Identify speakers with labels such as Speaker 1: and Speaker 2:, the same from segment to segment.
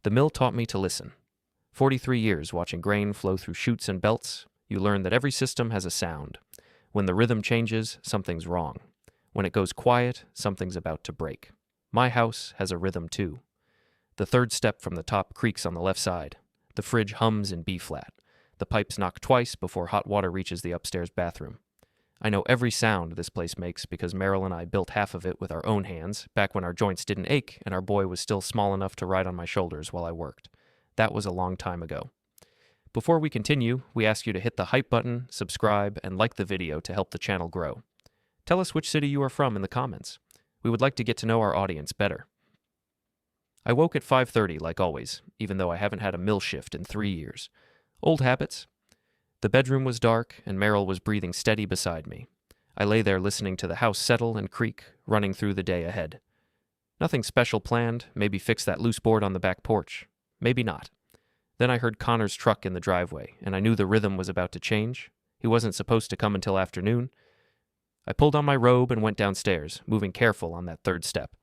Speaker 1: The mill taught me to listen. 43 years watching grain flow through chutes and belts, you learn that every system has a sound. When the rhythm changes, something's wrong. When it goes quiet, something's about to break. My house has a rhythm too. The third step from the top creaks on the left side. The fridge hums in B-flat. The pipes knock twice before hot water reaches the upstairs bathroom. I know every sound this place makes because Meryl and I built half of it with our own hands back when our joints didn't ache and our boy was still small enough to ride on my shoulders while I worked. That was a long time ago. Before we continue, we ask you to hit the hype button, subscribe, and like the video to help the channel grow. Tell us which city you are from in the comments. We would like to get to know our audience better. I woke at 5:30 like always, even though I haven't had a mill shift in 3 years. Old habits. The bedroom was dark, and Meryl was breathing steady beside me. I lay there listening to the house settle and creak, running through the day ahead. Nothing special planned, maybe fix that loose board on the back porch. Maybe not. Then I heard Connor's truck in the driveway, and I knew the rhythm was about to change. He wasn't supposed to come until afternoon. I pulled on my robe and went downstairs, moving careful on that third step.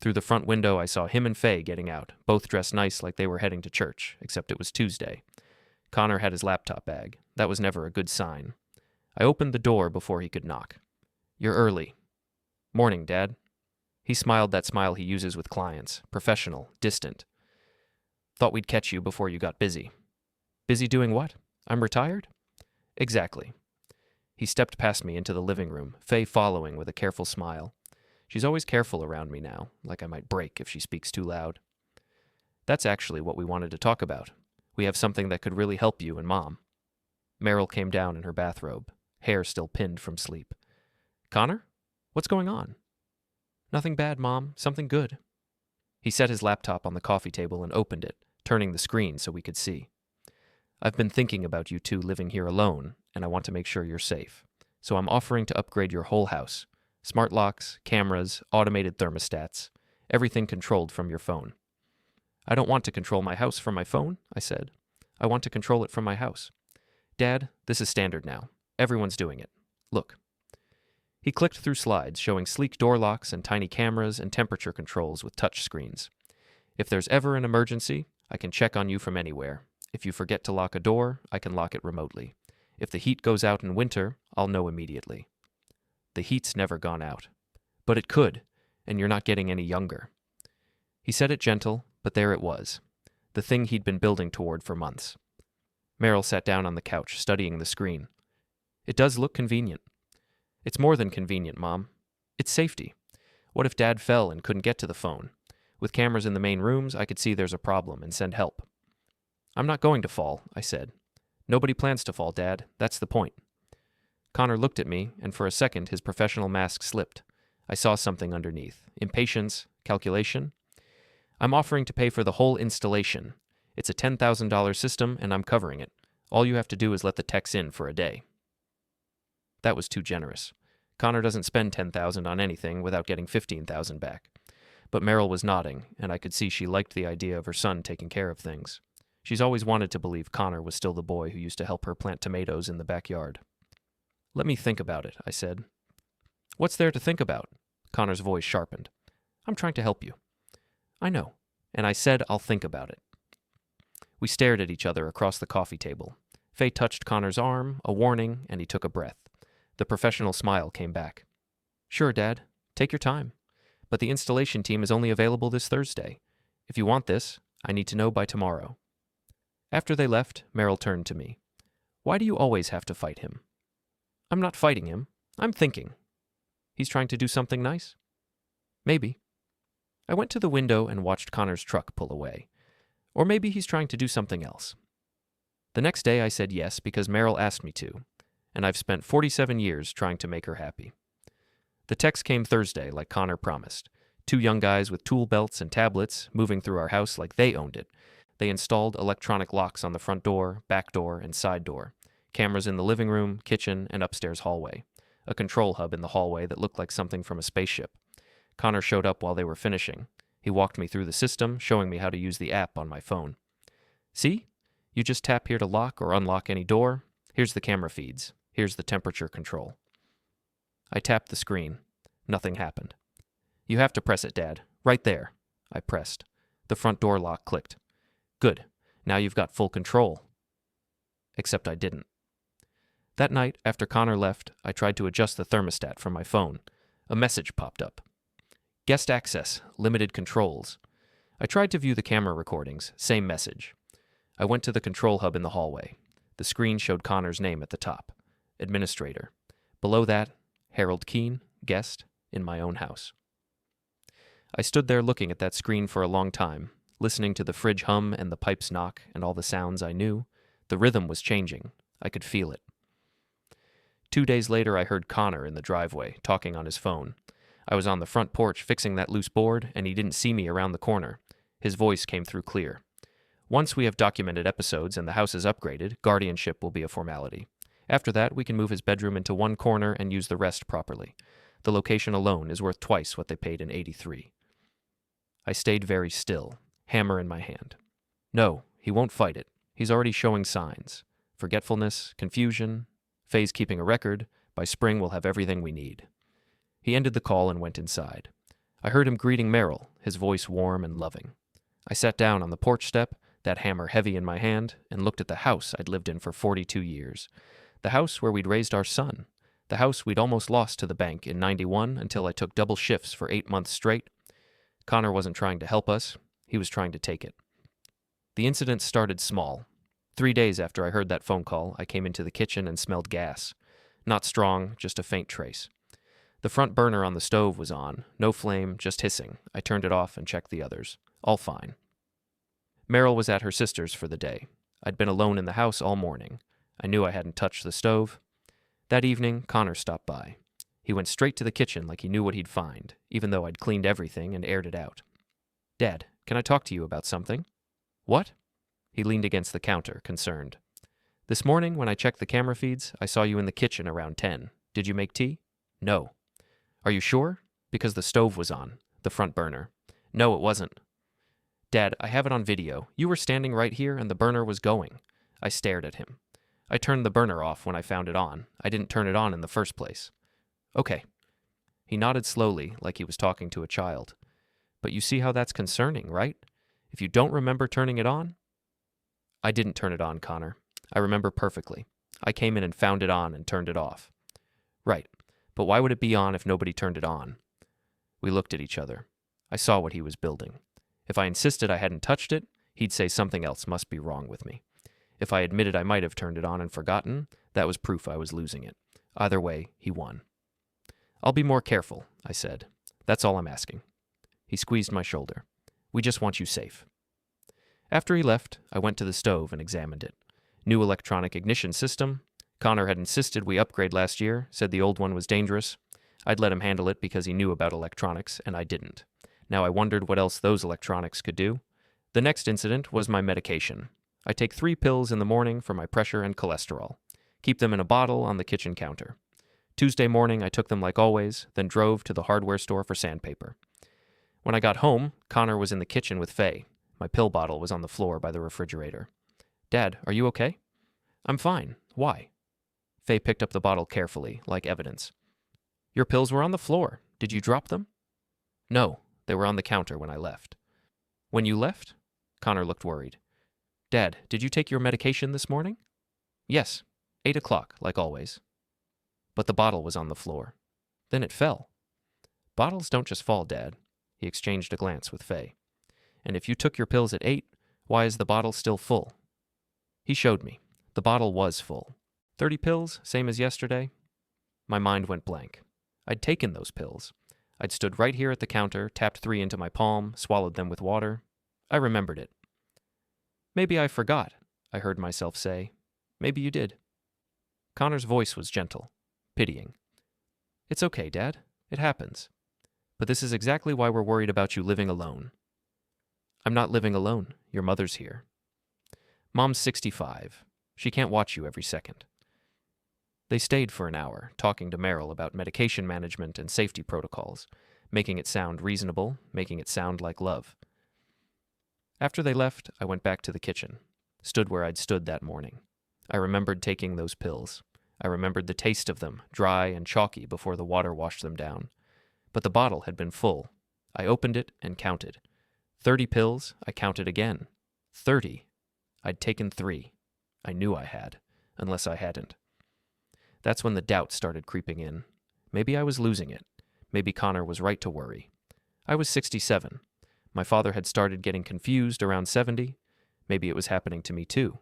Speaker 1: Through the front window, I saw him and Faye getting out, both dressed nice like they were heading to church, except it was Tuesday. Connor had his laptop bag. That was never a good sign. I opened the door before he could knock. "You're early." "Morning, Dad." He smiled that smile he uses with clients, professional, distant. "Thought we'd catch you before you got busy." "Busy doing what? I'm retired?" "Exactly." He stepped past me into the living room, Faye following with a careful smile. She's always careful around me now, like I might break if she speaks too loud. "That's actually what we wanted to talk about. We have something that could really help you and Mom." Meryl came down in her bathrobe, hair still pinned from sleep. "Connor? What's going on?" "Nothing bad, Mom. Something good." He set his laptop on the coffee table and opened it, turning the screen so we could see. "I've been thinking about you two living here alone, and I want to make sure you're safe. So I'm offering to upgrade your whole house. Smart locks, cameras, automated thermostats, everything controlled from your phone." "I don't want to control my house from my phone," I said. "I want to control it from my house." "Dad, this is standard now. Everyone's doing it. Look." He clicked through slides showing sleek door locks and tiny cameras and temperature controls with touch screens. "If there's ever an emergency, I can check on you from anywhere. If you forget to lock a door, I can lock it remotely. If the heat goes out in winter, I'll know immediately." The heat's never gone out. But it could, and you're not getting any younger. He said it gentle, but there it was. The thing he'd been building toward for months. Meryl sat down on the couch, studying the screen. "It does look convenient." "It's more than convenient, Mom. It's safety. What if Dad fell and couldn't get to the phone? With cameras in the main rooms, I could see there's a problem and send help." "I'm not going to fall," I said. "Nobody plans to fall, Dad. That's the point." Connor looked at me, and for a second his professional mask slipped. I saw something underneath. Impatience, calculation. "I'm offering to pay for the whole installation. It's a $10,000 system, and I'm covering it. All you have to do is let the techs in for a day." That was too generous. Connor doesn't spend $10,000 on anything without getting $15,000 back. But Meryl was nodding, and I could see she liked the idea of her son taking care of things. She's always wanted to believe Connor was still the boy who used to help her plant tomatoes in the backyard. "Let me think about it," I said. "What's there to think about?" Connor's voice sharpened. "I'm trying to help you." "I know, and I said I'll think about it." We stared at each other across the coffee table. Faye touched Connor's arm, a warning, and he took a breath. The professional smile came back. "Sure, Dad. Take your time. But the installation team is only available this Thursday. If you want this, I need to know by tomorrow." After they left, Meryl turned to me. "Why do you always have to fight him?" "I'm not fighting him. I'm thinking. He's trying to do something nice?" "Maybe." I went to the window and watched Connor's truck pull away. Or maybe he's trying to do something else. The next day I said yes because Meryl asked me to, and I've spent 47 years trying to make her happy. The text came Thursday like Connor promised. 2 young guys with tool belts and tablets moving through our house like they owned it. They installed electronic locks on the front door, back door, and side door. Cameras in the living room, kitchen, and upstairs hallway. A control hub in the hallway that looked like something from a spaceship. Connor showed up while they were finishing. He walked me through the system, showing me how to use the app on my phone. "See? You just tap here to lock or unlock any door. Here's the camera feeds. Here's the temperature control." I tapped the screen. Nothing happened. "You have to press it, Dad. Right there." I pressed. The front door lock clicked. Good. Now you've got full control. Except I didn't. That night, after Connor left, I tried to adjust the thermostat from my phone. A message popped up. Guest access, limited controls. I tried to view the camera recordings, same message. I went to the control hub in the hallway. The screen showed Connor's name at the top. Administrator. Below that, Harold Keane, guest, in my own house. I stood there looking at that screen for a long time, listening to the fridge hum and the pipes knock and all the sounds I knew. The rhythm was changing. I could feel it. 2 days later, I heard Connor in the driveway, talking on his phone. I was on the front porch fixing that loose board, and he didn't see me around the corner. His voice came through clear. Once we have documented episodes and the house is upgraded, guardianship will be a formality. After that, we can move his bedroom into one corner and use the rest properly. The location alone is worth twice what they paid in '83. I stayed very still, hammer in my hand. No, he won't fight it. He's already showing signs. Forgetfulness, confusion. Faye's keeping a record. By spring, we'll have everything we need. He ended the call and went inside. I heard him greeting Meryl, his voice warm and loving. I sat down on the porch step, that hammer heavy in my hand, and looked at the house I'd lived in for 42 years. The house where we'd raised our son. The house we'd almost lost to the bank in '91 until I took double shifts for 8 months straight. Connor wasn't trying to help us. He was trying to take it. The incident started small. 3 days after I heard that phone call, I came into the kitchen and smelled gas. Not strong, just a faint trace. The front burner on the stove was on. No flame, just hissing. I turned it off and checked the others. All fine. Meryl was at her sister's for the day. I'd been alone in the house all morning. I knew I hadn't touched the stove. That evening, Connor stopped by. He went straight to the kitchen like he knew what he'd find, even though I'd cleaned everything and aired it out. Dad, can I talk to you about something? What? He leaned against the counter, concerned. This morning, when I checked the camera feeds, I saw you in the kitchen around 10. Did you make tea? No. Are you sure? Because the stove was on, the front burner. No, it wasn't. Dad, I have it on video. You were standing right here and the burner was going. I stared at him. I turned the burner off when I found it on. I didn't turn it on in the first place. Okay. He nodded slowly, like he was talking to a child. But you see how that's concerning, right? If you don't remember turning it on? I didn't turn it on, Connor. I remember perfectly. I came in and found it on and turned it off. Right. But why would it be on if nobody turned it on? We looked at each other. I saw what he was building. If I insisted I hadn't touched it, he'd say something else must be wrong with me. If I admitted I might have turned it on and forgotten, that was proof I was losing it. Either way, he won. I'll be more careful, I said. That's all I'm asking. He squeezed my shoulder. We just want you safe. After he left, I went to the stove and examined it. New electronic ignition system. Connor had insisted we upgrade last year, said the old one was dangerous. I'd let him handle it because he knew about electronics, and I didn't. Now I wondered what else those electronics could do. The next incident was my medication. I take 3 pills in the morning for my pressure and cholesterol. Keep them in a bottle on the kitchen counter. Tuesday morning, I took them like always, then drove to the hardware store for sandpaper. When I got home, Connor was in the kitchen with Faye. My pill bottle was on the floor by the refrigerator. Dad, are you okay? I'm fine. Why? Faye picked up the bottle carefully, like evidence. Your pills were on the floor. Did you drop them? No, they were on the counter when I left. When you left? Connor looked worried. Dad, did you take your medication this morning? Yes, 8 o'clock, like always. But the bottle was on the floor. Then it fell. Bottles don't just fall, Dad. He exchanged a glance with Faye. And if you took your pills at 8, why is the bottle still full? He showed me. The bottle was full. 30 pills, same as yesterday? My mind went blank. I'd taken those pills. I'd stood right here at the counter, tapped 3 into my palm, swallowed them with water. I remembered it. Maybe I forgot, I heard myself say. Maybe you did. Connor's voice was gentle, pitying. It's okay, Dad. It happens. But this is exactly why we're worried about you living alone. I'm not living alone. Your mother's here. Mom's 65. She can't watch you every second. They stayed for an hour, talking to Meryl about medication management and safety protocols, making it sound reasonable, making it sound like love. After they left, I went back to the kitchen, stood where I'd stood that morning. I remembered taking those pills. I remembered the taste of them, dry and chalky before the water washed them down. But the bottle had been full. I opened it and counted. 30 pills, I counted again. 30. I'd taken 3. I knew I had, unless I hadn't. That's when the doubt started creeping in. Maybe I was losing it. Maybe Connor was right to worry. I was 67. My father had started getting confused around 70. Maybe it was happening to me too.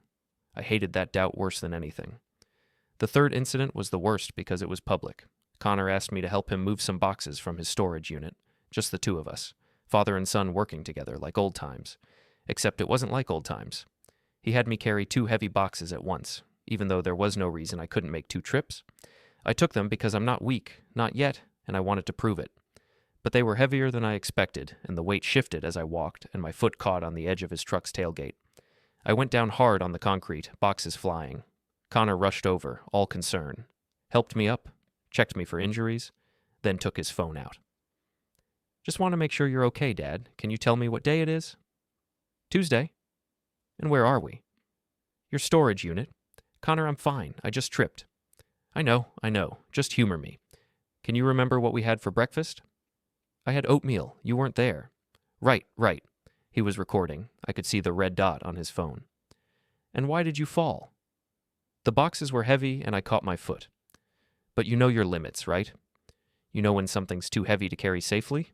Speaker 1: I hated that doubt worse than anything. The third incident was the worst because it was public. Connor asked me to help him move some boxes from his storage unit. Just the two of us. Father and son working together like old times. Except it wasn't like old times. He had me carry 2 heavy boxes at once, even though there was no reason I couldn't make 2 trips. I took them because I'm not weak, not yet, and I wanted to prove it. But they were heavier than I expected, and the weight shifted as I walked, and my foot caught on the edge of his truck's tailgate. I went down hard on the concrete, boxes flying. Connor rushed over, all concern, helped me up, checked me for injuries, then took his phone out. "Just want to make sure you're okay, Dad. Can you tell me what day it is?" "Tuesday." "And where are we?" "Your storage unit." "Connor, I'm fine. I just tripped." I know. Just humor me. Can you remember what we had for breakfast?" "I had oatmeal. You weren't there." Right. He was recording. I could see the red dot on his phone. "And why did you fall?" "The boxes were heavy and I caught my foot." "But you know your limits, right? You know when something's too heavy to carry safely?"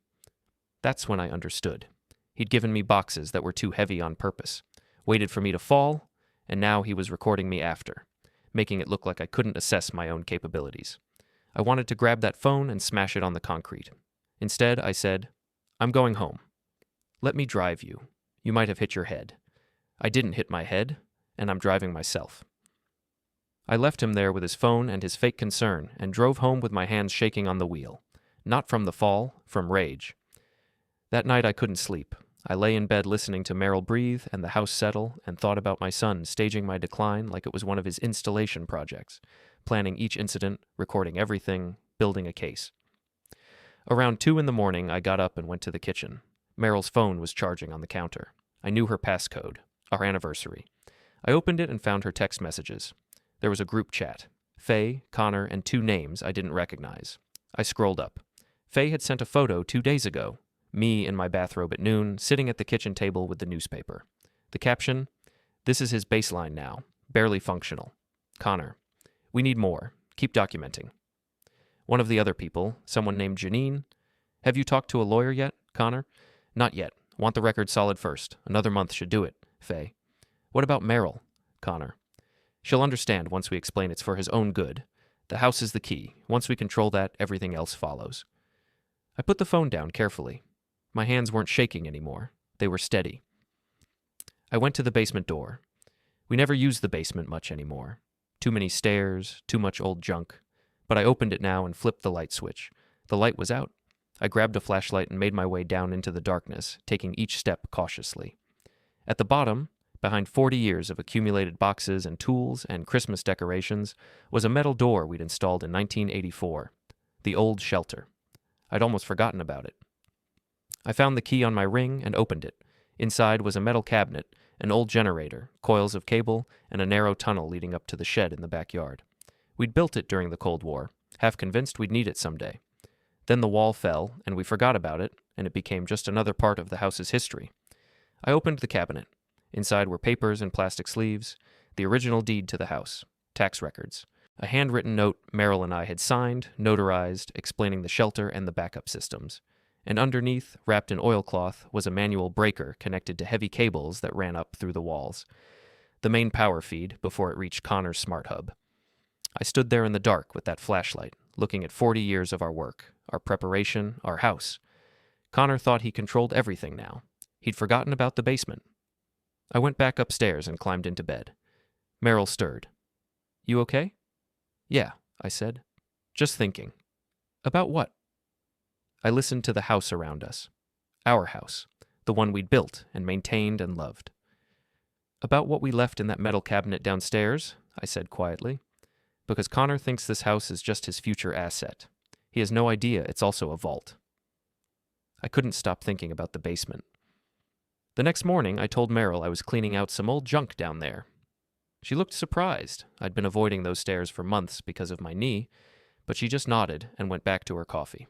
Speaker 1: That's when I understood. He'd given me boxes that were too heavy on purpose, waited for me to fall, and now he was recording me after, making it look like I couldn't assess my own capabilities. I wanted to grab that phone and smash it on the concrete. Instead, I said, "I'm going home. Let me drive you. You might have hit your head." I didn't hit my head, and I'm driving myself. I left him there with his phone and his fake concern and drove home with my hands shaking on the wheel. Not from the fall, from rage. That night I couldn't sleep. I lay in bed listening to Meryl breathe and the house settle and thought about my son staging my decline like it was one of his installation projects, planning each incident, recording everything, building a case. Around 2 a.m, I got up and went to the kitchen. Meryl's phone was charging on the counter. I knew her passcode, our anniversary. I opened it and found her text messages. There was a group chat. Faye, Connor, and 2 names I didn't recognize. I scrolled up. Faye had sent a photo 2 days ago. Me in my bathrobe at noon, sitting at the kitchen table with the newspaper. The caption, "This is his baseline now. Barely functional. Connor, we need more. Keep documenting." One of the other people, someone named Janine, "Have you talked to a lawyer yet, Connor?" "Not yet. Want the record solid first. Another month should do it." Faye. "What about Meryl?" Connor. "She'll understand once we explain it's for his own good. The house is the key. Once we control that, everything else follows." I put the phone down carefully. My hands weren't shaking anymore. They were steady. I went to the basement door. We never use the basement much anymore. Too many stairs, too much old junk. But I opened it now and flipped the light switch. The light was out. I grabbed a flashlight and made my way down into the darkness, taking each step cautiously. At the bottom, behind 40 years of accumulated boxes and tools and Christmas decorations, was a metal door we'd installed in 1984. The old shelter. I'd almost forgotten about it. I found the key on my ring and opened it. Inside was a metal cabinet, an old generator, coils of cable, and a narrow tunnel leading up to the shed in the backyard. We'd built it during the Cold War, half convinced we'd need it someday. Then the wall fell, and we forgot about it, and it became just another part of the house's history. I opened the cabinet. Inside were papers and plastic sleeves, the original deed to the house, tax records, a handwritten note Meryl and I had signed, notarized, explaining the shelter and the backup systems. And underneath, wrapped in oilcloth, was a manual breaker connected to heavy cables that ran up through the walls. The main power feed before it reached Connor's smart hub. I stood there in the dark with that flashlight, looking at 40 years of our work, our preparation, our house. Connor thought he controlled everything now. He'd forgotten about the basement. I went back upstairs and climbed into bed. Meryl stirred. "You okay?" "Yeah," I said. "Just thinking." "About what?" I listened to the house around us. Our house, the one we'd built and maintained and loved. "About what we left in that metal cabinet downstairs," I said quietly, "because Connor thinks this house is just his future asset. He has no idea it's also a vault." I couldn't stop thinking about the basement. The next morning, I told Meryl I was cleaning out some old junk down there. She looked surprised. I'd been avoiding those stairs for months because of my knee, but she just nodded and went back to her coffee.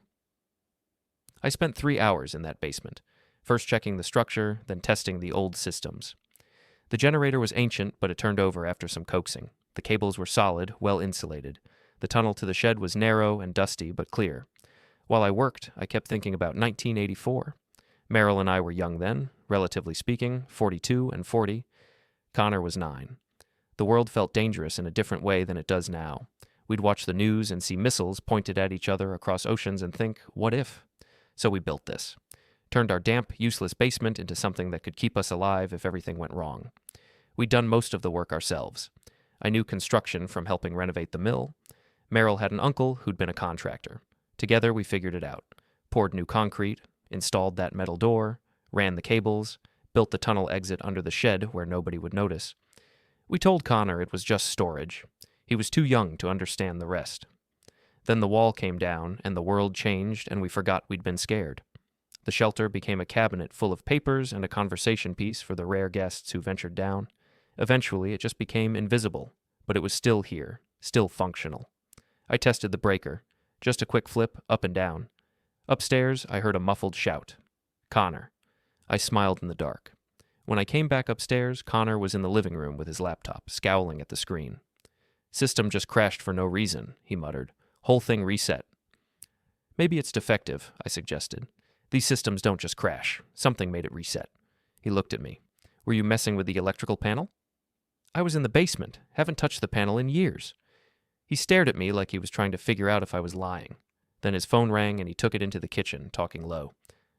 Speaker 1: I spent 3 hours in that basement, first checking the structure, then testing the old systems. The generator was ancient, but it turned over after some coaxing. The cables were solid, well insulated. The tunnel to the shed was narrow and dusty, but clear. While I worked, I kept thinking about 1984. Meryl and I were young then, relatively speaking, 42 and 40. Connor was 9. The world felt dangerous in a different way than it does now. We'd watch the news and see missiles pointed at each other across oceans and think, what if? So we built this. Turned our damp, useless basement into something that could keep us alive if everything went wrong. We'd done most of the work ourselves. I knew construction from helping renovate the mill. Meryl had an uncle who'd been a contractor. Together we figured it out. Poured new concrete, installed that metal door, ran the cables, built the tunnel exit under the shed where nobody would notice. We told Connor it was just storage. He was too young to understand the rest. Then the wall came down, and the world changed, and we forgot we'd been scared. The shelter became a cabinet full of papers and a conversation piece for the rare guests who ventured down. Eventually, it just became invisible, but it was still here, still functional. I tested the breaker. Just a quick flip, up and down. Upstairs, I heard a muffled shout. Connor. I smiled in the dark. When I came back upstairs, Connor was in the living room with his laptop, scowling at the screen. System just crashed for no reason, he muttered. Whole thing reset. Maybe it's defective, I suggested. These systems don't just crash. Something made it reset. He looked at me. Were you messing with the electrical panel? I was in the basement. Haven't touched the panel in years. He stared at me like he was trying to figure out if I was lying. Then his phone rang and he took it into the kitchen, talking low.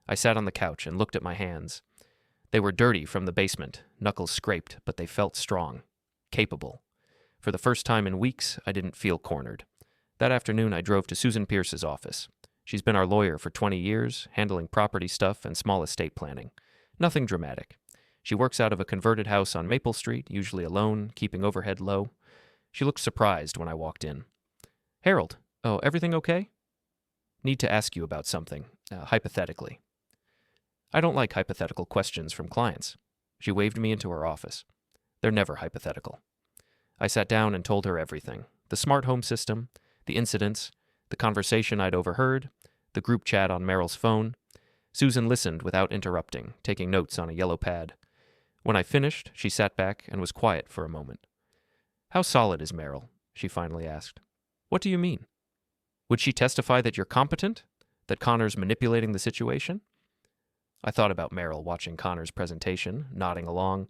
Speaker 1: I sat on the couch and looked at my hands. They were dirty from the basement, knuckles scraped, but they felt strong. Capable. For the first time in weeks, I didn't feel cornered. That afternoon, I drove to Susan Pierce's office. She's been our lawyer for 20 years, handling property stuff and small estate planning. Nothing dramatic. She works out of a converted house on Maple Street, usually alone, keeping overhead low. She looked surprised when I walked in. Harold, oh, everything okay? Need to ask you about something, hypothetically. I don't like hypothetical questions from clients. She waved me into her office. They're never hypothetical. I sat down and told her everything. The smart home system, the incidents, the conversation I'd overheard, the group chat on Meryl's phone. Susan listened without interrupting, taking notes on a yellow pad. When I finished, she sat back and was quiet for a moment. How solid is Meryl? She finally asked. What do you mean? Would she testify that you're competent? That Connor's manipulating the situation? I thought about Meryl watching Connor's presentation, nodding along.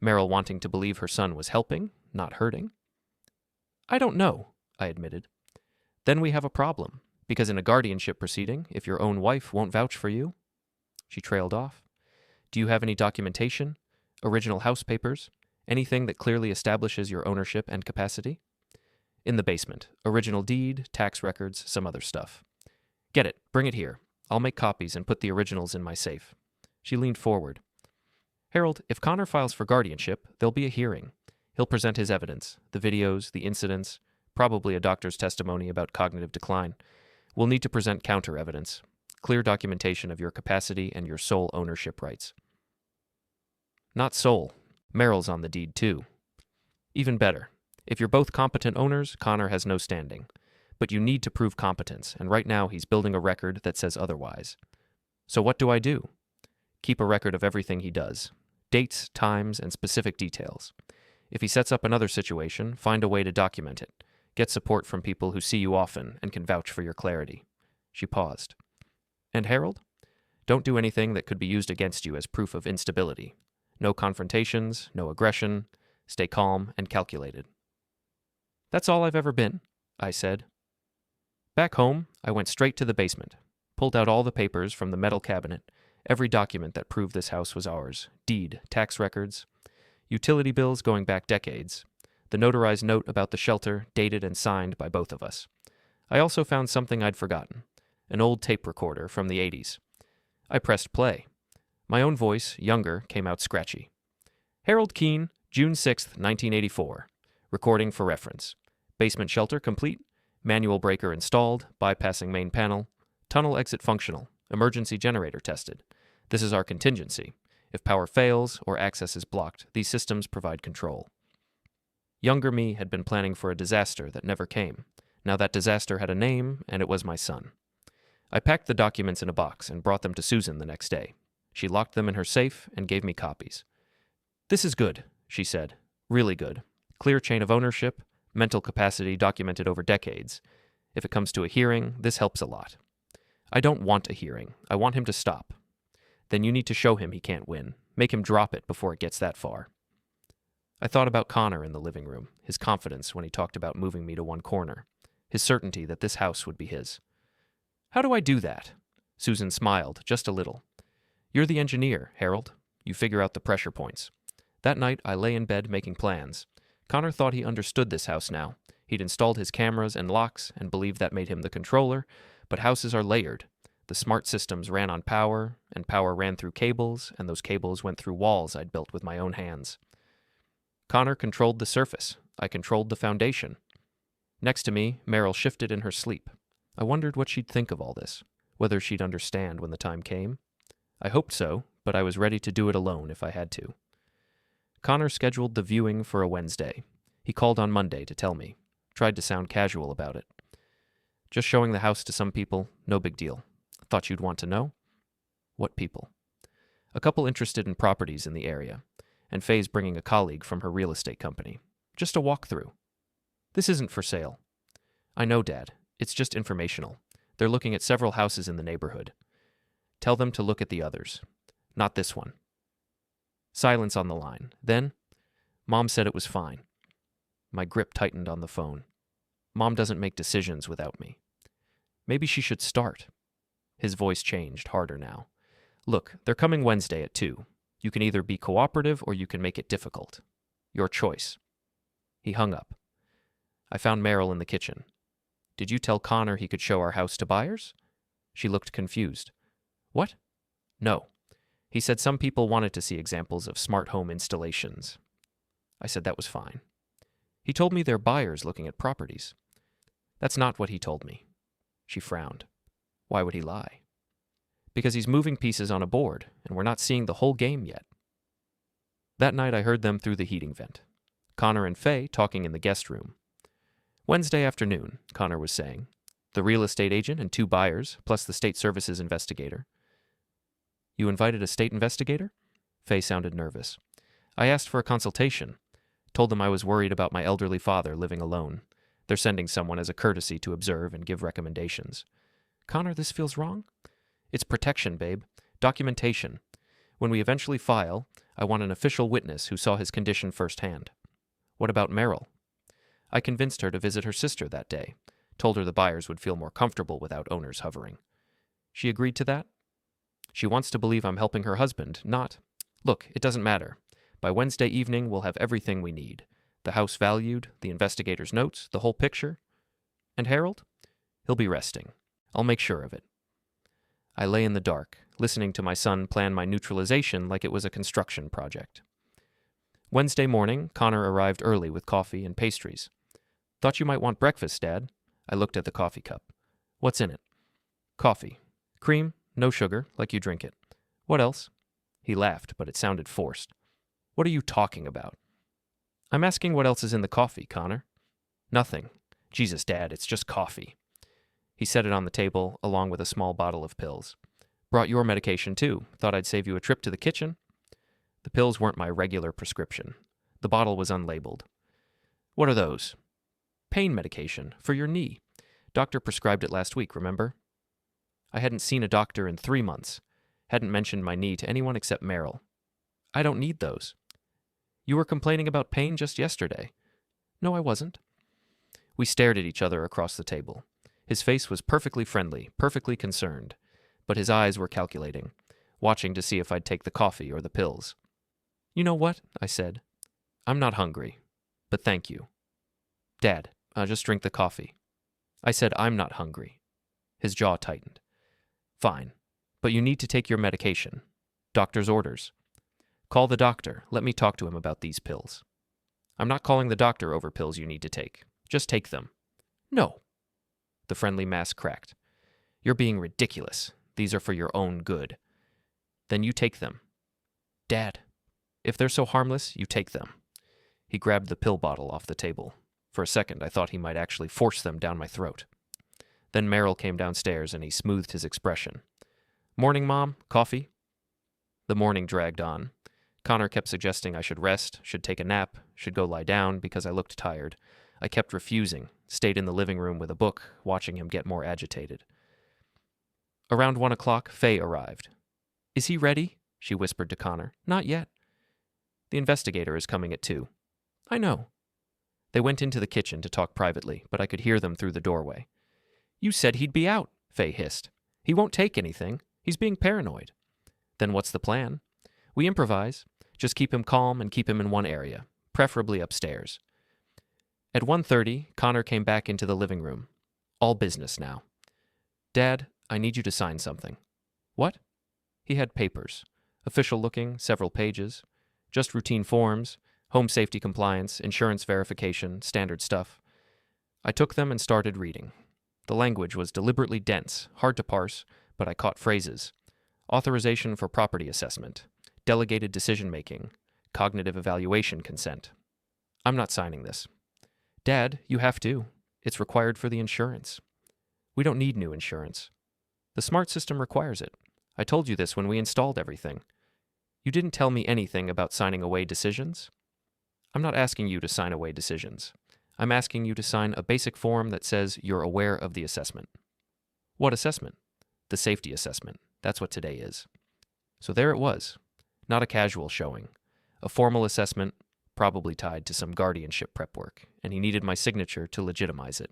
Speaker 1: Meryl wanting to believe her son was helping, not hurting. I don't know, I admitted. Then we have a problem, because in a guardianship proceeding, if your own wife won't vouch for you... She trailed off. Do you have any documentation? Original house papers? Anything that clearly establishes your ownership and capacity? In the basement. Original deed, tax records, some other stuff. Get it. Bring it here. I'll make copies and put the originals in my safe. She leaned forward. Harold, if Connor files for guardianship, there'll be a hearing. He'll present his evidence, the videos, the incidents, probably a doctor's testimony about cognitive decline. We'll need to present counter-evidence, clear documentation of your capacity and your sole ownership rights. Not sole. Meryl's on the deed, too. Even better. If you're both competent owners, Connor has no standing. But you need to prove competence, and right now he's building a record that says otherwise. So what do I do? Keep a record of everything he does. Dates, times, and specific details. If he sets up another situation, find a way to document it. Get support from people who see you often and can vouch for your clarity. She paused. And Harold? Don't do anything that could be used against you as proof of instability. No confrontations, no aggression. Stay calm and calculated. That's all I've ever been, I said. Back home, I went straight to the basement, pulled out all the papers from the metal cabinet, every document that proved this house was ours, deed, tax records, utility bills going back decades, the notarized note about the shelter dated and signed by both of us. I also found something I'd forgotten, an old tape recorder from the 80s. I pressed play. My own voice, younger, came out scratchy. Harold Keane, June 6th, 1984. Recording for reference. Basement shelter complete. Manual breaker installed. Bypassing main panel. Tunnel exit functional. Emergency generator tested. This is our contingency. If power fails or access is blocked, these systems provide control. Younger me had been planning for a disaster that never came. Now that disaster had a name, and it was my son. I packed the documents in a box and brought them to Susan the next day. She locked them in her safe and gave me copies. This is good. she said. Really good. Clear chain of ownership, mental capacity documented over decades. If it comes to a hearing, this helps a lot. I don't want a hearing. I want him to stop. Then you need to show him he can't win. Make him drop it before it gets that far. I thought about Connor in the living room, his confidence when he talked about moving me to one corner, his certainty that this house would be his. How do I do that? Susan smiled, just a little. You're the engineer, Harold. You figure out the pressure points. That night, I lay in bed making plans. Connor thought he understood this house now. He'd installed his cameras and locks and believed that made him the controller, but houses are layered. The smart systems ran on power, and power ran through cables, and those cables went through walls I'd built with my own hands. Connor controlled the surface. I controlled the foundation. Next to me, Meryl shifted in her sleep. I wondered what she'd think of all this, whether she'd understand when the time came. I hoped so, but I was ready to do it alone if I had to. Connor scheduled the viewing for a Wednesday. He called on Monday to tell me. Tried to sound casual about it. Just showing the house to some people, no big deal. Thought you'd want to know? What people? A couple interested in properties in the area, and Faye's bringing a colleague from her real estate company. Just a walkthrough. This isn't for sale. I know, Dad. It's just informational. They're looking at several houses in the neighborhood. Tell them to look at the others. Not this one. Silence on the line. Then, Mom said it was fine. My grip tightened on the phone. Mom doesn't make decisions without me. Maybe she should start. His voice changed, harder now. Look, they're coming Wednesday at 2. You can either be cooperative or you can make it difficult. Your choice. He hung up. I found Meryl in the kitchen. Did you tell Connor he could show our house to buyers? She looked confused. What? No. He said some people wanted to see examples of smart home installations. I said that was fine. He told me they're buyers looking at properties. That's not what he told me. She frowned. Why would he lie? Because he's moving pieces on a board, and we're not seeing the whole game yet. That night I heard them through the heating vent. Connor and Faye talking in the guest room. Wednesday afternoon, Connor was saying. The real estate agent and 2 buyers, plus the state services investigator. You invited a state investigator? Faye sounded nervous. I asked for a consultation. Told them I was worried about my elderly father living alone. They're sending someone as a courtesy to observe and give recommendations. Connor, this feels wrong? It's protection, babe. Documentation. When we eventually file, I want an official witness who saw his condition firsthand. What about Meryl? I convinced her to visit her sister that day. Told her the buyers would feel more comfortable without owners hovering. She agreed to that? She wants to believe I'm helping her husband, not... Look, it doesn't matter. By Wednesday evening, we'll have everything we need. The house valued, the investigator's notes, the whole picture. And Harold? He'll be resting. I'll make sure of it. I lay in the dark, listening to my son plan my neutralization like it was a construction project. Wednesday morning, Connor arrived early with coffee and pastries. Thought you might want breakfast, Dad. I looked at the coffee cup. What's in it? Coffee. Cream, no sugar, like you drink it. What else? He laughed, but it sounded forced. What are you talking about? I'm asking what else is in the coffee, Connor. Nothing. Jesus, Dad, it's just coffee. He set it on the table, along with a small bottle of pills. Brought your medication, too. Thought I'd save you a trip to the kitchen. The pills weren't my regular prescription. The bottle was unlabeled. What are those? Pain medication, for your knee. Doctor prescribed it last week, remember? I hadn't seen a doctor in 3 months. Hadn't mentioned my knee to anyone except Meryl. I don't need those. You were complaining about pain just yesterday. No, I wasn't. We stared at each other across the table. His face was perfectly friendly, perfectly concerned, but his eyes were calculating, watching to see if I'd take the coffee or the pills. You know what? I said. I'm not hungry, but thank you. Dad, I'll just drink the coffee. I said I'm not hungry. His jaw tightened. Fine, but you need to take your medication. Doctor's orders. Call the doctor. Let me talk to him about these pills. I'm not calling the doctor over pills you need to take. Just take them. No. The friendly mask cracked. You're being ridiculous. These are for your own good. Then you take them. Dad, if they're so harmless, you take them. He grabbed the pill bottle off the table. For a second, I thought he might actually force them down my throat. Then Meryl came downstairs and he smoothed his expression. Morning, Mom. Coffee? The morning dragged on. Connor kept suggesting I should rest, should take a nap, should go lie down because I looked tired. I kept refusing, stayed in the living room with a book, watching him get more agitated. Around 1 o'clock, Faye arrived. "Is he ready?" she whispered to Connor. "Not yet." "The investigator is coming at 2. "I know." They went into the kitchen to talk privately, but I could hear them through the doorway. "You said he'd be out," Faye hissed. "He won't take anything. He's being paranoid." "Then what's the plan?" "We improvise. Just keep him calm and keep him in one area, preferably upstairs." At 1:30, Connor came back into the living room. All business now. "Dad, I need you to sign something." "What?" He had papers. Official looking, several pages. Just routine forms, home safety compliance, insurance verification, standard stuff. I took them and started reading. The language was deliberately dense, hard to parse, but I caught phrases. Authorization for property assessment. Delegated decision-making. Cognitive evaluation consent. "I'm not signing this." "Dad, you have to. It's required for the insurance." "We don't need new insurance." "The smart system requires it. I told you this when we installed everything." "You didn't tell me anything about signing away decisions?" "I'm not asking you to sign away decisions. I'm asking you to sign a basic form that says you're aware of the assessment." "What assessment?" "The safety assessment. That's what today is." So there it was. Not a casual showing. A formal assessment, probably tied to some guardianship prep work, and he needed my signature to legitimize it.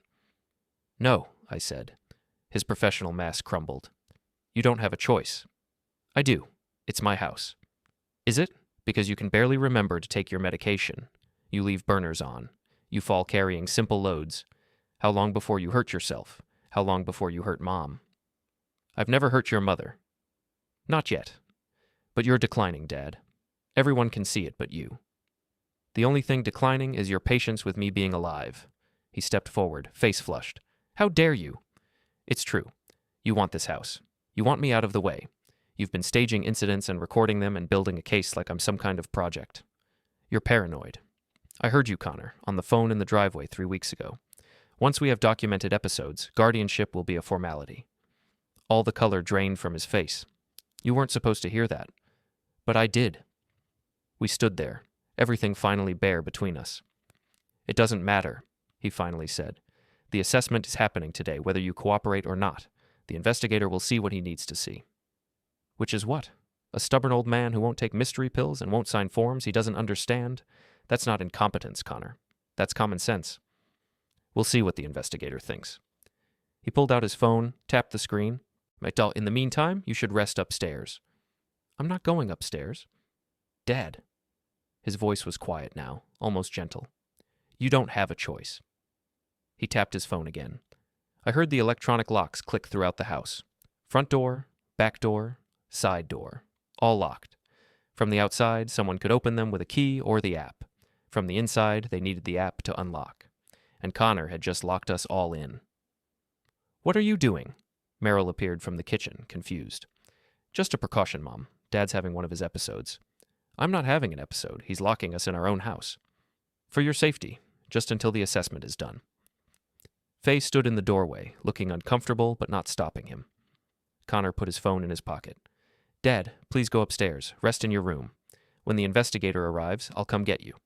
Speaker 1: "No," I said. His professional mask crumbled. "You don't have a choice." "I do. It's my house." "Is it? Because you can barely remember to take your medication. You leave burners on. You fall carrying simple loads. How long before you hurt yourself? How long before you hurt Mom?" "I've never hurt your mother." "Not yet. But you're declining, Dad. Everyone can see it but you. The only thing declining is your patience with me being alive." He stepped forward, face flushed. "How dare you?" "It's true. You want this house. You want me out of the way. You've been staging incidents and recording them and building a case like I'm some kind of project. You're paranoid. I heard you, Connor, on the phone in the driveway 3 weeks ago. Once we have documented episodes, guardianship will be a formality." All the color drained from his face. "You weren't supposed to hear that." "But I did." We stood there, everything finally bare between us. "It doesn't matter," he finally said. "The assessment is happening today, whether you cooperate or not. The investigator will see what he needs to see." "Which is what? A stubborn old man who won't take mystery pills and won't sign forms he doesn't understand? That's not incompetence, Connor. That's common sense." "We'll see what the investigator thinks." He pulled out his phone, tapped the screen. "In the meantime, you should rest upstairs." "I'm not going upstairs." "Dad." His voice was quiet now, almost gentle. "You don't have a choice." He tapped his phone again. I heard the electronic locks click throughout the house. Front door, back door, side door, all locked. From the outside, someone could open them with a key or the app. From the inside, they needed the app to unlock. And Connor had just locked us all in. "What are you doing?" Meryl appeared from the kitchen, confused. "Just a precaution, Mom. Dad's having one of his episodes." "I'm not having an episode. He's locking us in our own house." "For your safety, just until the assessment is done." Faye stood in the doorway, looking uncomfortable but not stopping him. Connor put his phone in his pocket. "Dad, please go upstairs. Rest in your room. When the investigator arrives, I'll come get you."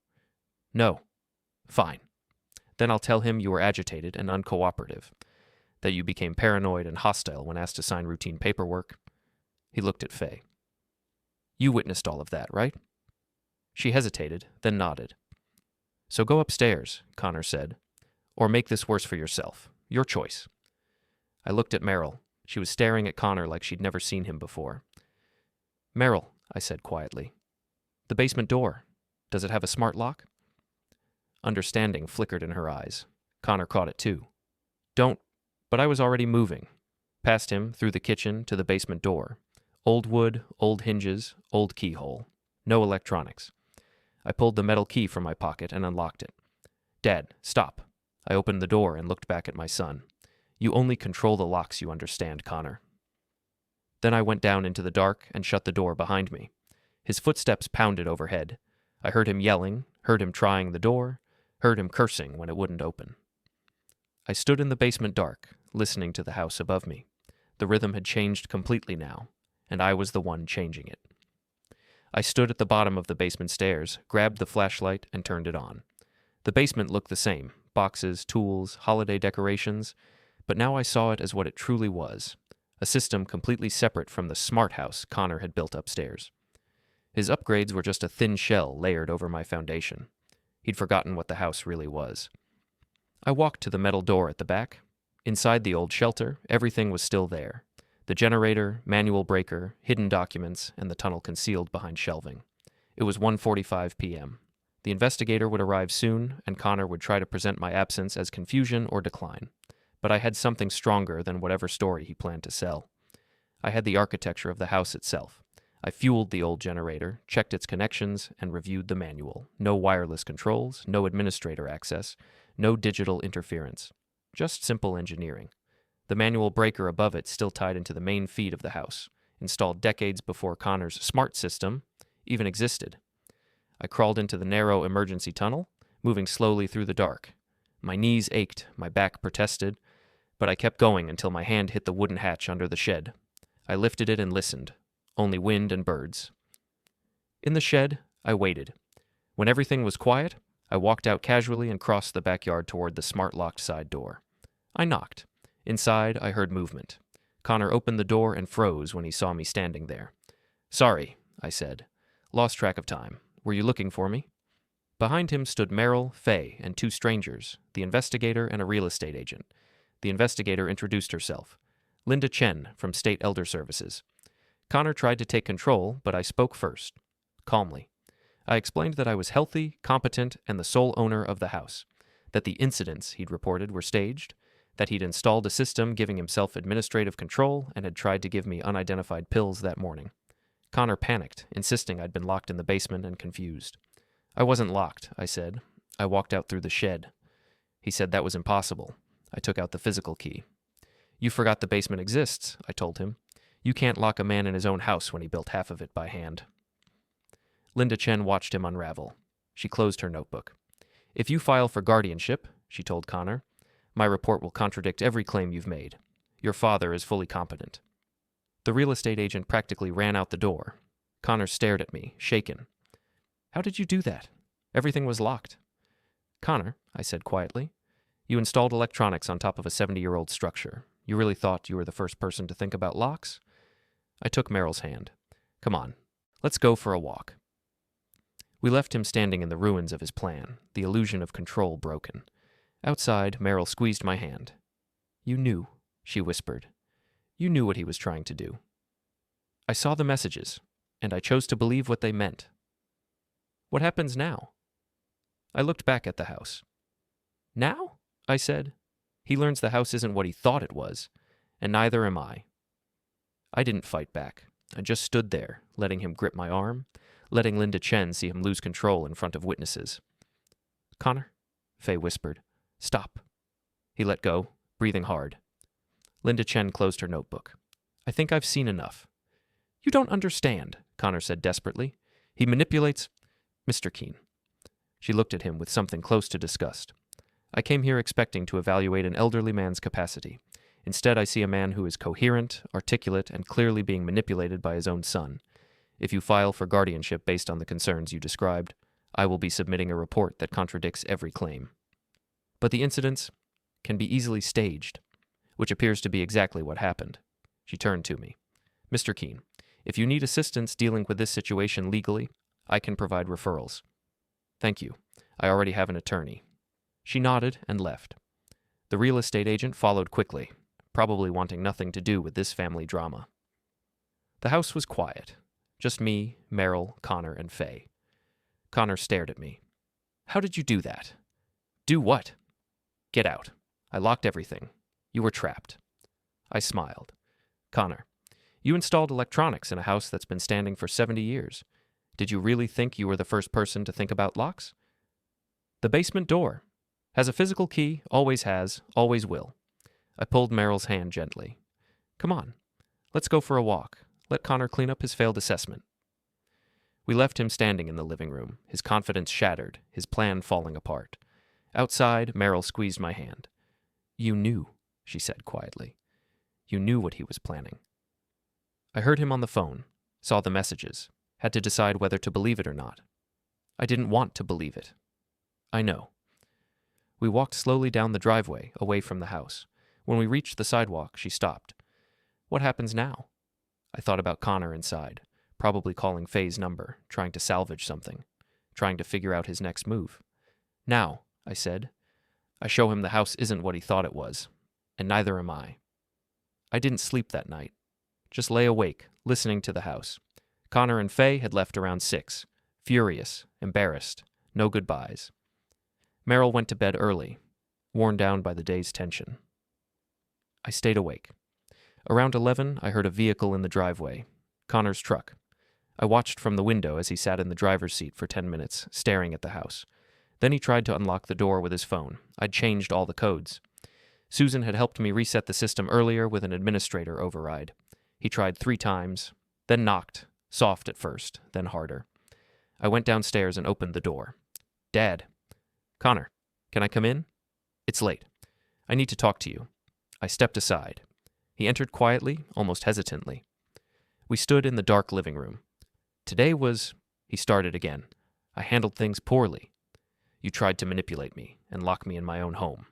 Speaker 1: "No." "Fine. Then I'll tell him you were agitated and uncooperative, that you became paranoid and hostile when asked to sign routine paperwork." He looked at Faye. "You witnessed all of that, right?" She hesitated, then nodded. "So go upstairs," Connor said, "or make this worse for yourself. Your choice." I looked at Meryl. She was staring at Connor like she'd never seen him before. "Meryl," I said quietly, "the basement door, does it have a smart lock?" Understanding flickered in her eyes. Connor caught it too. "Don't," but I was already moving. Past him, through the kitchen, to the basement door. Old wood, old hinges, old keyhole. No electronics. I pulled the metal key from my pocket and unlocked it. "Dad, stop." I opened the door and looked back at my son. "You only control the locks, you understand, Connor." Then I went down into the dark and shut the door behind me. His footsteps pounded overhead. I heard him yelling, heard him trying the door, heard him cursing when it wouldn't open. I stood in the basement dark, listening to the house above me. The rhythm had changed completely now, and I was the one changing it. I stood at the bottom of the basement stairs, grabbed the flashlight, and turned it on. The basement looked the same: boxes, tools, holiday decorations, but now I saw it as what it truly was: a system completely separate from the smart house Connor had built upstairs. His upgrades were just a thin shell layered over my foundation. He'd forgotten what the house really was. I walked to the metal door at the back. Inside the old shelter, everything was still there: the generator, manual breaker, hidden documents, and the tunnel concealed behind shelving. It was 1:45 p.m. The investigator would arrive soon, and Connor would try to present my absence as confusion or decline. But I had something stronger than whatever story he planned to sell. I had the architecture of the house itself. I fueled the old generator, checked its connections, and reviewed the manual. No wireless controls, no administrator access, no digital interference. Just simple engineering. The manual breaker above it still tied into the main feed of the house, installed decades before Connor's smart system even existed. I crawled into the narrow emergency tunnel, moving slowly through the dark. My knees ached, my back protested, but I kept going until my hand hit the wooden hatch under the shed. I lifted it and listened. Only wind and birds. In the shed, I waited. When everything was quiet, I walked out casually and crossed the backyard toward the smart-locked side door. I knocked. Inside, I heard movement. Connor opened the door and froze when he saw me standing there. "Sorry," I said. "Lost track of time. Were you looking for me?" Behind him stood Meryl, Faye, and two strangers, the investigator and a real estate agent. The investigator introduced herself. Linda Chen, from State Elder Services. Connor tried to take control, but I spoke first. Calmly. I explained that I was healthy, competent, and the sole owner of the house. That the incidents he'd reported were staged. That he'd installed a system giving himself administrative control and had tried to give me unidentified pills that morning. Connor panicked, insisting I'd been locked in the basement and confused. "I wasn't locked," I said. "I walked out through the shed." He said that was impossible. I took out the physical key. "You forgot the basement exists," I told him. "You can't lock a man in his own house when he built half of it by hand." Linda Chen watched him unravel. She closed her notebook. "If you file for guardianship," she told Connor, "my report will contradict every claim you've made. Your father is fully competent." The real estate agent practically ran out the door. Connor stared at me, shaken. "How did you do that? Everything was locked." "Connor," I said quietly, "you installed electronics on top of a 70-year-old structure. You really thought you were the first person to think about locks?" I took Meryl's hand. "Come on, let's go for a walk." We left him standing in the ruins of his plan, the illusion of control broken. Outside, Meryl squeezed my hand. "You knew," she whispered. "You knew what he was trying to do." I saw the messages, and I chose to believe what they meant. What happens now? I looked back at the house. "Now?" I said. "He learns the house isn't what he thought it was, and neither am I." I didn't fight back. I just stood there, letting him grip my arm, letting Linda Chen see him lose control in front of witnesses. "Connor," Faye whispered. "Stop." He let go, breathing hard. Linda Chen closed her notebook. "I think I've seen enough." "You don't understand," Connor said desperately. "He manipulates—" "Mr. Keane." She looked at him with something close to disgust. "I came here expecting to evaluate an elderly man's capacity. Instead, I see a man who is coherent, articulate, and clearly being manipulated by his own son. If you file for guardianship based on the concerns you described, I will be submitting a report that contradicts every claim. But the incidents can be easily staged, which appears to be exactly what happened." She turned to me. "Mr. Keane, if you need assistance dealing with this situation legally, I can provide referrals." "Thank you. I already have an attorney." She nodded and left. The real estate agent followed quickly, probably wanting nothing to do with this family drama. The house was quiet. Just me, Meryl, Connor, and Faye. Connor stared at me. "How did you do that?" "Do what?" "Get out. I locked everything. You were trapped." I smiled. "Connor, you installed electronics in a house that's been standing for 70 years. Did you really think you were the first person to think about locks?" "The basement door. Has a physical key, always has, always will." I pulled Meryl's hand gently. "Come on. Let's go for a walk. Let Connor clean up his failed assessment." We left him standing in the living room, his confidence shattered, his plan falling apart. Outside, Meryl squeezed my hand. "You knew," she said quietly. "You knew what he was planning." I heard him on the phone, saw the messages, Had to decide whether to believe it or not. I didn't want to believe it. I know. We walked slowly down the driveway, away from the house. When we reached the sidewalk, she stopped. What happens now? I thought about Connor inside, probably calling Faye's number, trying to salvage something, trying to figure out his next move. Now, I said. I show him the house isn't what he thought it was, and neither am I. I didn't sleep that night. Just lay awake, listening to the house. Connor and Faye had left around 6, furious, embarrassed, no goodbyes. Meryl went to bed early, worn down by the day's tension. I stayed awake. Around 11, I heard a vehicle in the driveway, Connor's truck. I watched from the window as he sat in the driver's seat for 10 minutes, staring at the house. Then he tried to unlock the door with his phone. I'd changed all the codes. Susan had helped me reset the system earlier with an administrator override. He tried 3 times, then knocked, soft at first, then harder. I went downstairs and opened the door. Dad. Connor, can I come in? It's late. I need to talk to you. I stepped aside. He entered quietly, almost hesitantly. We stood in the dark living room. Today was... He started again. I handled things poorly. You tried to manipulate me and lock me in my own home.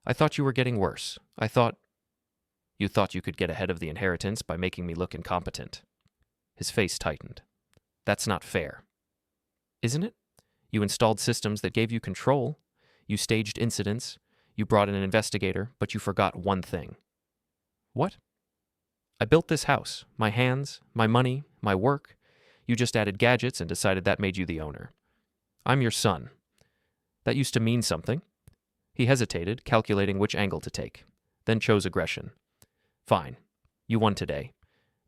Speaker 1: I thought you were getting worse. You thought you could get ahead of the inheritance by making me look incompetent. His face tightened. That's not fair. Isn't it? You installed systems that gave you control. You staged incidents. You brought in an investigator, but you forgot one thing. What? I built this house. My hands, my money, my work. You just added gadgets and decided that made you the owner. I'm your son. That used to mean something. He hesitated, calculating which angle to take, then chose aggression. Fine. You won today.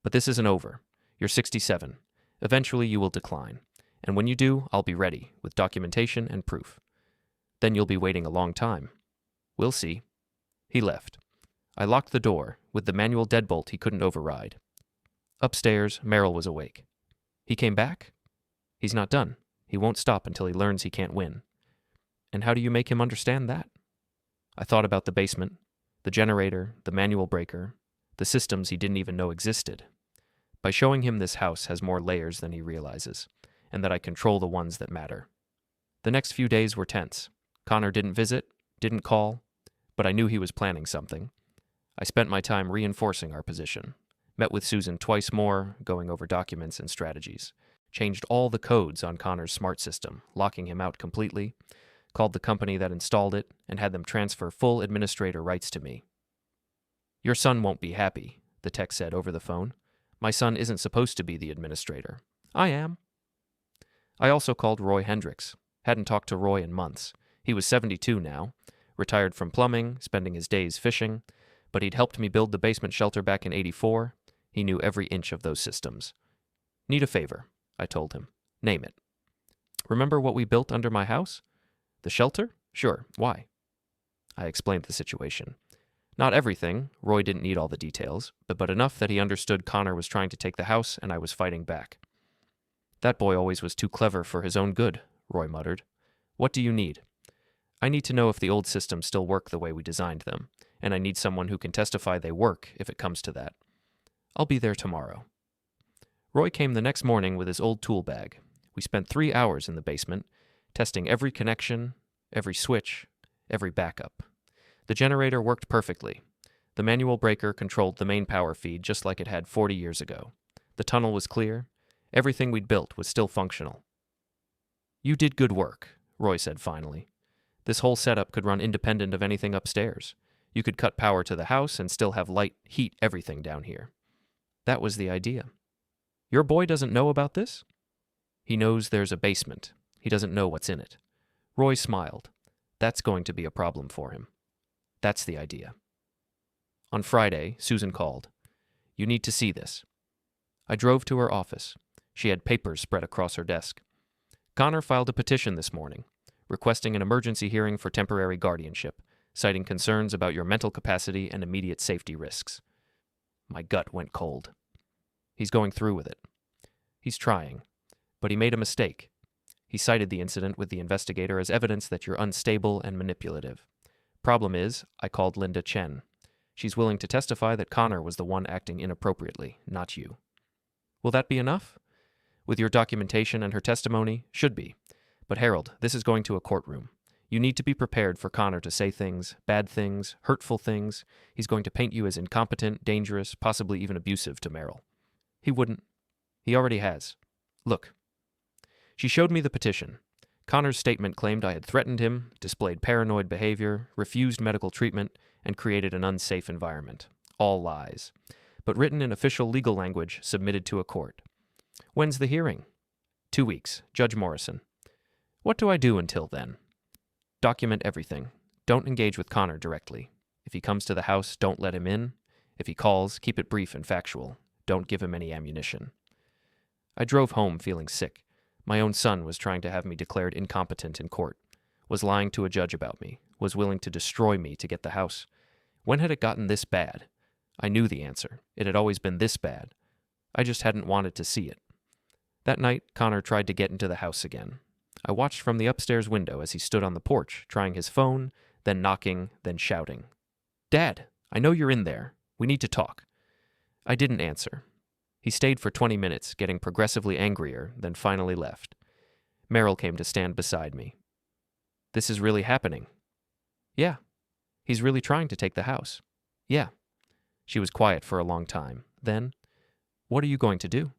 Speaker 1: But this isn't over. You're 67. Eventually you will decline. And when you do, I'll be ready, with documentation and proof. Then you'll be waiting a long time. We'll see. He left. I locked the door, with the manual deadbolt he couldn't override. Upstairs, Meryl was awake. He came back? He's not done. He won't stop until he learns he can't win. And how do you make him understand that? I thought about the basement, the generator, the manual breaker, the systems he didn't even know existed. By showing him this house has more layers than he realizes, and that I control the ones that matter. The next few days were tense. Connor didn't visit, didn't call, but I knew he was planning something. I spent my time reinforcing our position, met with Susan twice more, going over documents and strategies, changed all the codes on Connor's smart system, locking him out completely, called the company that installed it, and had them transfer full administrator rights to me. Your son won't be happy, the tech said over the phone. My son isn't supposed to be the administrator. I am. I also called Roy Hendricks. Hadn't talked to Roy in months. He was 72 now, retired from plumbing, spending his days fishing, but he'd helped me build the basement shelter back in '84. He knew every inch of those systems. Need a favor, I told him. Name it. Remember what we built under my house? The shelter? Sure. Why? I explained the situation. Not everything. Roy didn't need all the details, but enough that he understood Connor was trying to take the house and I was fighting back. That boy always was too clever for his own good, Roy muttered. What do you need? I need to know if the old systems still work the way we designed them, and I need someone who can testify they work if it comes to that. I'll be there tomorrow. Roy came the next morning with his old tool bag. We spent 3 hours in the basement, testing every connection, every switch, every backup. The generator worked perfectly. The manual breaker controlled the main power feed just like it had 40 years ago. The tunnel was clear. Everything we'd built was still functional. You did good work, Roy said finally. This whole setup could run independent of anything upstairs. You could cut power to the house and still have light, heat, everything down here. That was the idea. Your boy doesn't know about this? He knows there's a basement. He doesn't know what's in it. Roy smiled. That's going to be a problem for him. That's the idea. On Friday, Susan called. You need to see this. I drove to her office. She had papers spread across her desk. Connor filed a petition this morning, requesting an emergency hearing for temporary guardianship, citing concerns about your mental capacity and immediate safety risks. My gut went cold. He's going through with it. He's trying, but he made a mistake. He cited the incident with the investigator as evidence that you're unstable and manipulative. Problem is, I called Linda Chen. She's willing to testify that Connor was the one acting inappropriately, not you. Will that be enough? With your documentation and her testimony, should be. But Harold, this is going to a courtroom. You need to be prepared for Connor to say things, bad things, hurtful things. He's going to paint you as incompetent, dangerous, possibly even abusive to Meryl. He wouldn't. He already has. Look. She showed me the petition. Connor's statement claimed I had threatened him, displayed paranoid behavior, refused medical treatment, and created an unsafe environment. All lies. But written in official legal language submitted to a court. When's the hearing? 2 weeks. Judge Morrison. What do I do until then? Document everything. Don't engage with Connor directly. If he comes to the house, don't let him in. If he calls, keep it brief and factual. Don't give him any ammunition. I drove home feeling sick. My own son was trying to have me declared incompetent in court, was lying to a judge about me, was willing to destroy me to get the house. When had it gotten this bad? I knew the answer. It had always been this bad. I just hadn't wanted to see it. That night, Connor tried to get into the house again. I watched from the upstairs window as he stood on the porch, trying his phone, then knocking, then shouting. Dad, I know you're in there. We need to talk. I didn't answer. He stayed for 20 minutes, getting progressively angrier, then finally left. Meryl came to stand beside me. This is really happening. Yeah. He's really trying to take the house. Yeah. She was quiet for a long time. Then, what are you going to do?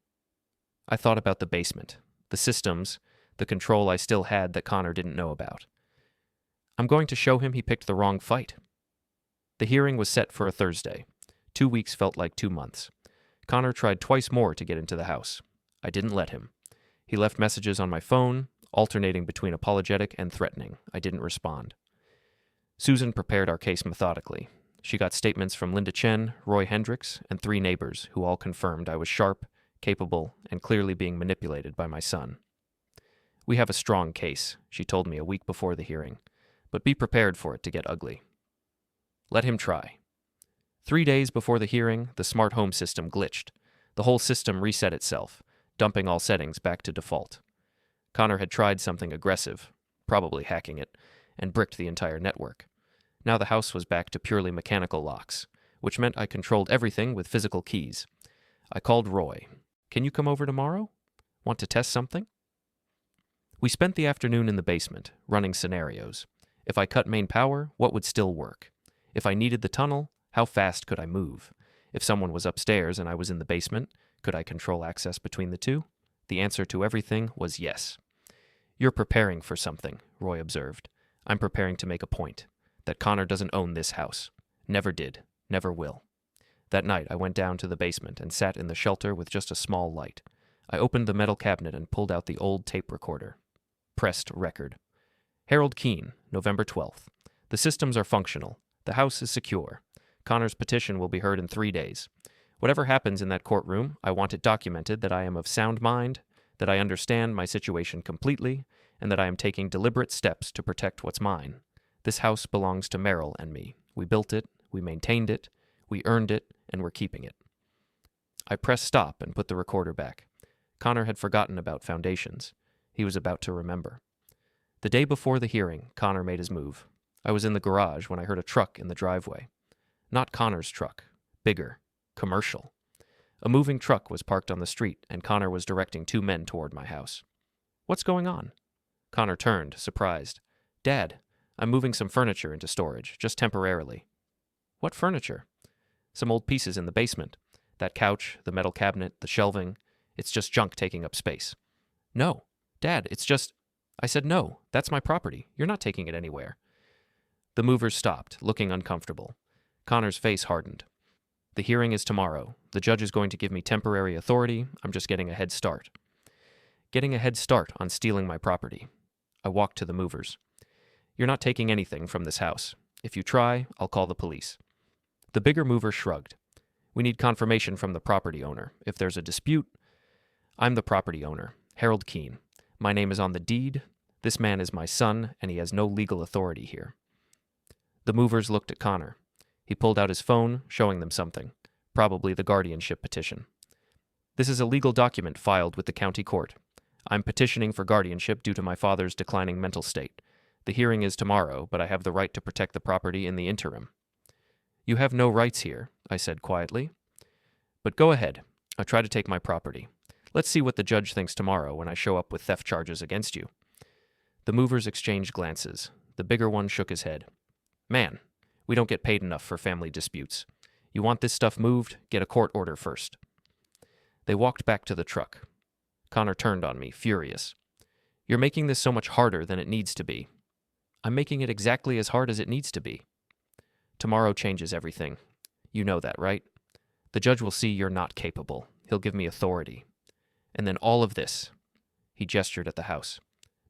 Speaker 1: I thought about the basement, the systems, the control I still had that Connor didn't know about. I'm going to show him he picked the wrong fight. The hearing was set for a Thursday. 2 weeks felt like 2 months. Connor tried twice more to get into the house. I didn't let him. He left messages on my phone, alternating between apologetic and threatening. I didn't respond. Susan prepared our case methodically. She got statements from Linda Chen, Roy Hendricks, and 3 neighbors who all confirmed I was sharp, capable, and clearly being manipulated by my son. We have a strong case, she told me a week before the hearing, but be prepared for it to get ugly. Let him try. 3 days before the hearing, the smart home system glitched. The whole system reset itself, dumping all settings back to default. Connor had tried something aggressive, probably hacking it, and bricked the entire network. Now the house was back to purely mechanical locks, which meant I controlled everything with physical keys. I called Roy. Can you come over tomorrow? Want to test something? We spent the afternoon in the basement, running scenarios. If I cut main power, what would still work? If I needed the tunnel, how fast could I move? If someone was upstairs and I was in the basement, could I control access between the two? The answer to everything was yes. You're preparing for something, Roy observed. I'm preparing to make a point. That Connor doesn't own this house. Never did. Never will. That night, I went down to the basement and sat in the shelter with just a small light. I opened the metal cabinet and pulled out the old tape recorder. Pressed record. Harold Keane, November 12th. The systems are functional. The house is secure. Connor's petition will be heard in 3 days. Whatever happens in that courtroom, I want it documented that I am of sound mind, that I understand my situation completely, and that I am taking deliberate steps to protect what's mine. This house belongs to Meryl and me. We built it, we maintained it, we earned it, and we're keeping it. I pressed stop and put the recorder back. Connor had forgotten about foundations. He was about to remember. The day before the hearing, Connor made his move. I was in the garage when I heard a truck in the driveway. Not Connor's truck. Bigger. Commercial. A moving truck was parked on the street, and Connor was directing 2 men toward my house. What's going on? Connor turned, surprised. Dad, I'm moving some furniture into storage, just temporarily. What furniture? Some old pieces in the basement. That couch, the metal cabinet, the shelving. It's just junk taking up space. No. Dad, it's just... I said no. That's my property. You're not taking it anywhere. The movers stopped, looking uncomfortable. Connor's face hardened. The hearing is tomorrow. The judge is going to give me temporary authority. I'm just getting a head start. Getting a head start on stealing my property. I walked to the movers. You're not taking anything from this house. If you try, I'll call the police. The bigger mover shrugged. We need confirmation from the property owner. If there's a dispute... I'm the property owner, Harold Keane. My name is on the deed. This man is my son, and he has no legal authority here. The movers looked at Connor. He pulled out his phone, showing them something. Probably the guardianship petition. This is a legal document filed with the county court. I'm petitioning for guardianship due to my father's declining mental state. The hearing is tomorrow, but I have the right to protect the property in the interim. You have no rights here, I said quietly. But go ahead. I try to take my property. Let's see what the judge thinks tomorrow when I show up with theft charges against you." The movers exchanged glances. The bigger one shook his head. "Man, we don't get paid enough for family disputes. You want this stuff moved? Get a court order first." They walked back to the truck. Connor turned on me, furious. "You're making this so much harder than it needs to be." "I'm making it exactly as hard as it needs to be." "Tomorrow changes everything. You know that, right? The judge will see you're not capable. He'll give me authority. And then all of this," he gestured at the house,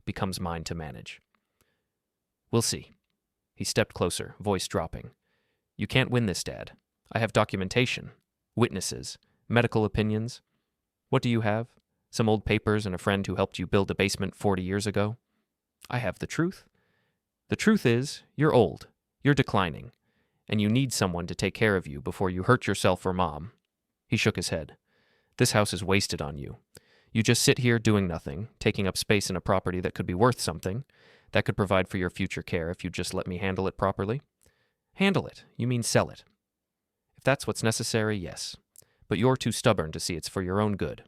Speaker 1: "becomes mine to manage." "We'll see." He stepped closer, voice dropping. "You can't win this, Dad. I have documentation, witnesses, medical opinions. What do you have? Some old papers and a friend who helped you build a basement 40 years ago? I have the truth. The truth is, you're old, you're declining, and you need someone to take care of you before you hurt yourself or Mom." He shook his head. "This house is wasted on you. You just sit here doing nothing, taking up space in a property that could be worth something, that could provide for your future care if you just let me handle it properly." "Handle it? You mean sell it?" "If that's what's necessary, yes. But you're too stubborn to see it's for your own good."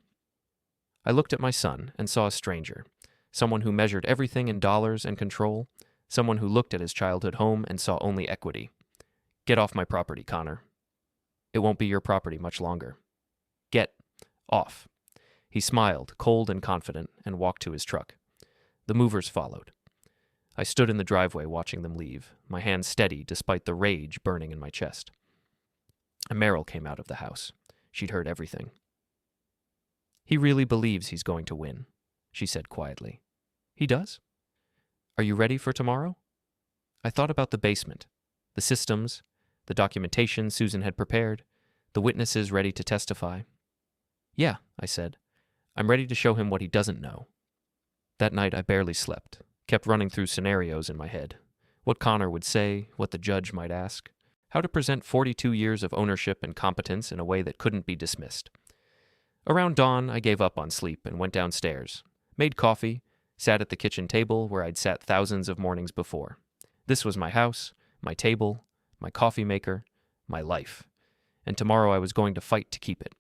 Speaker 1: I looked at my son and saw a stranger, someone who measured everything in dollars and control, someone who looked at his childhood home and saw only equity. "Get off my property, Connor." "It won't be your property much longer." "Get off." He smiled, cold and confident, and walked to his truck. The movers followed. I stood in the driveway watching them leave, my hands steady despite the rage burning in my chest. And Meryl came out of the house. She'd heard everything. "He really believes he's going to win," she said quietly. "He does? Are you ready for tomorrow?" I thought about the basement, the systems, the documentation Susan had prepared, the witnesses ready to testify. "Yeah," I said. "I'm ready to show him what he doesn't know." That night I barely slept, kept running through scenarios in my head. What Connor would say, what the judge might ask, how to present 42 years of ownership and competence in a way that couldn't be dismissed. Around dawn, I gave up on sleep and went downstairs, made coffee, sat at the kitchen table where I'd sat thousands of mornings before. This was my house, my table, my coffee maker, my life. And tomorrow I was going to fight to keep it.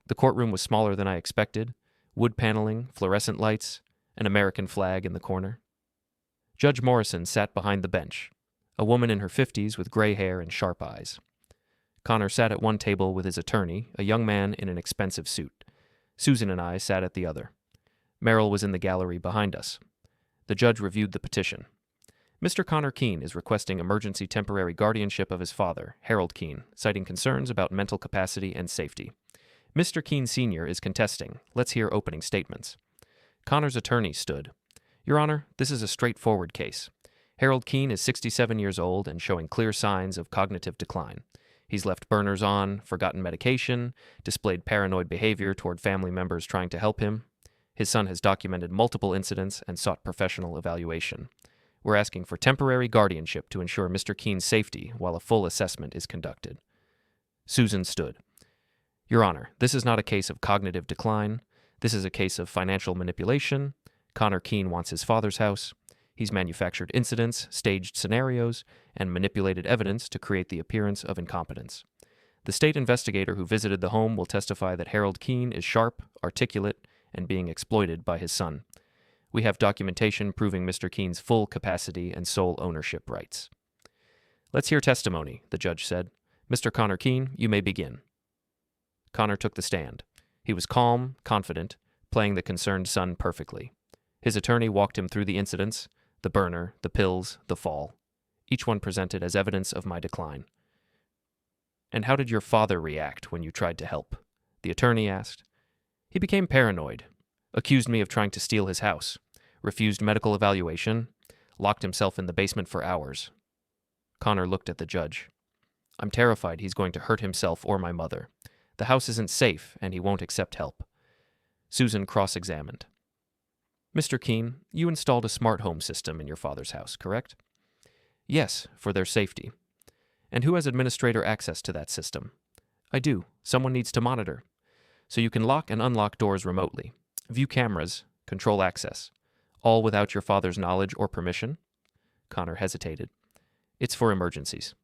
Speaker 1: The courtroom was smaller than I expected, wood paneling, fluorescent lights, an American flag in the corner. Judge Morrison sat behind the bench, a woman in her 50s with gray hair and sharp eyes. Connor sat at one table with his attorney, a young man in an expensive suit. Susan and I sat at the other. Meryl was in the gallery behind us. The judge reviewed the petition. Mr. Connor Keane is requesting emergency temporary guardianship of his father, Harold Keane, citing concerns about mental capacity and safety. Mr. Keane Sr. is contesting. Let's hear opening statements. Connor's attorney stood. "Your Honor, this is a straightforward case. Harold Keane is 67 years old and showing clear signs of cognitive decline. He's left burners on, forgotten medication, displayed paranoid behavior toward family members trying to help him. His son has documented multiple incidents and sought professional evaluation. We're asking for temporary guardianship to ensure Mr. Keane's safety while a full assessment is conducted." Susan stood. "Your Honor, this is not a case of cognitive decline. This is a case of financial manipulation. Connor Keane wants his father's house. He's manufactured incidents, staged scenarios, and manipulated evidence to create the appearance of incompetence. The state investigator who visited the home will testify that Harold Keane is sharp, articulate, and being exploited by his son. We have documentation proving Mr. Keane's full capacity and sole ownership rights." "Let's hear testimony," the judge said. "Mr. Connor Keane, you may begin." Connor took the stand. He was calm, confident, playing the concerned son perfectly. His attorney walked him through the incidents, the burner, the pills, the fall, each one presented as evidence of my decline. "And how did your father react when you tried to help?" the attorney asked. "He became paranoid, accused me of trying to steal his house, refused medical evaluation, locked himself in the basement for hours." Connor looked at the judge. "I'm terrified he's going to hurt himself or my mother. The house isn't safe, and he won't accept help." Susan cross-examined. "Mr. Keane, you installed a smart home system in your father's house, correct?" "Yes, for their safety." "And who has administrator access to that system?" "I do. Someone needs to monitor. So you can lock and unlock doors remotely, view cameras, control access, all without your father's knowledge or permission?" Connor hesitated. "It's for emergencies."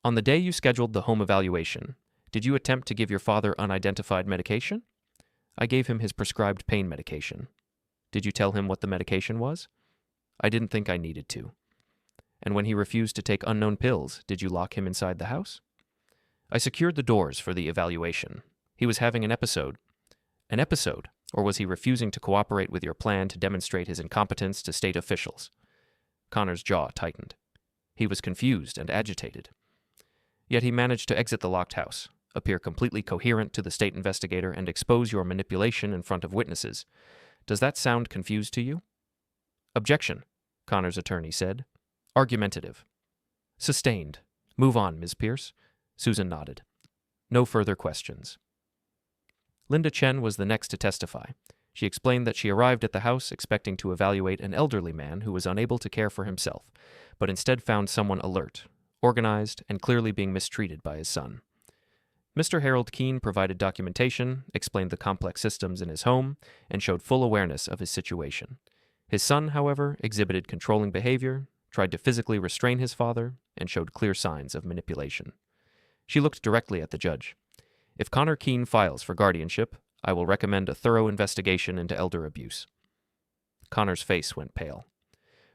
Speaker 1: "On the day you scheduled the home evaluation, did you attempt to give your father unidentified medication?" I gave him his prescribed pain medication. Did you tell him what the medication was? I didn't think I needed to. And when he refused to take unknown pills, did you lock him inside the house? I secured the doors for the evaluation. He was having an episode. An episode? Or was he refusing to cooperate with your plan to demonstrate his incompetence to state officials? Connor's jaw tightened. He was confused and agitated. Yet he managed to exit the locked house, appear completely coherent to the state investigator, and expose your manipulation in front of witnesses. Does that sound confused to you? Objection, Connor's attorney said. Argumentative. Sustained. Move on, Ms. Pierce. Susan nodded. No further questions. Linda Chen was the next to testify. She explained that she arrived at the house expecting to evaluate an elderly man who was unable to care for himself, but instead found someone alert, organized, and clearly being mistreated by his son. Mr. Harold Keane provided documentation, explained the complex systems in his home, and showed full awareness of his situation. His son, however, exhibited controlling behavior, tried to physically restrain his father, and showed clear signs of manipulation. She looked directly at the judge. If Connor Keane files for guardianship, I will recommend a thorough investigation into elder abuse. Connor's face went pale.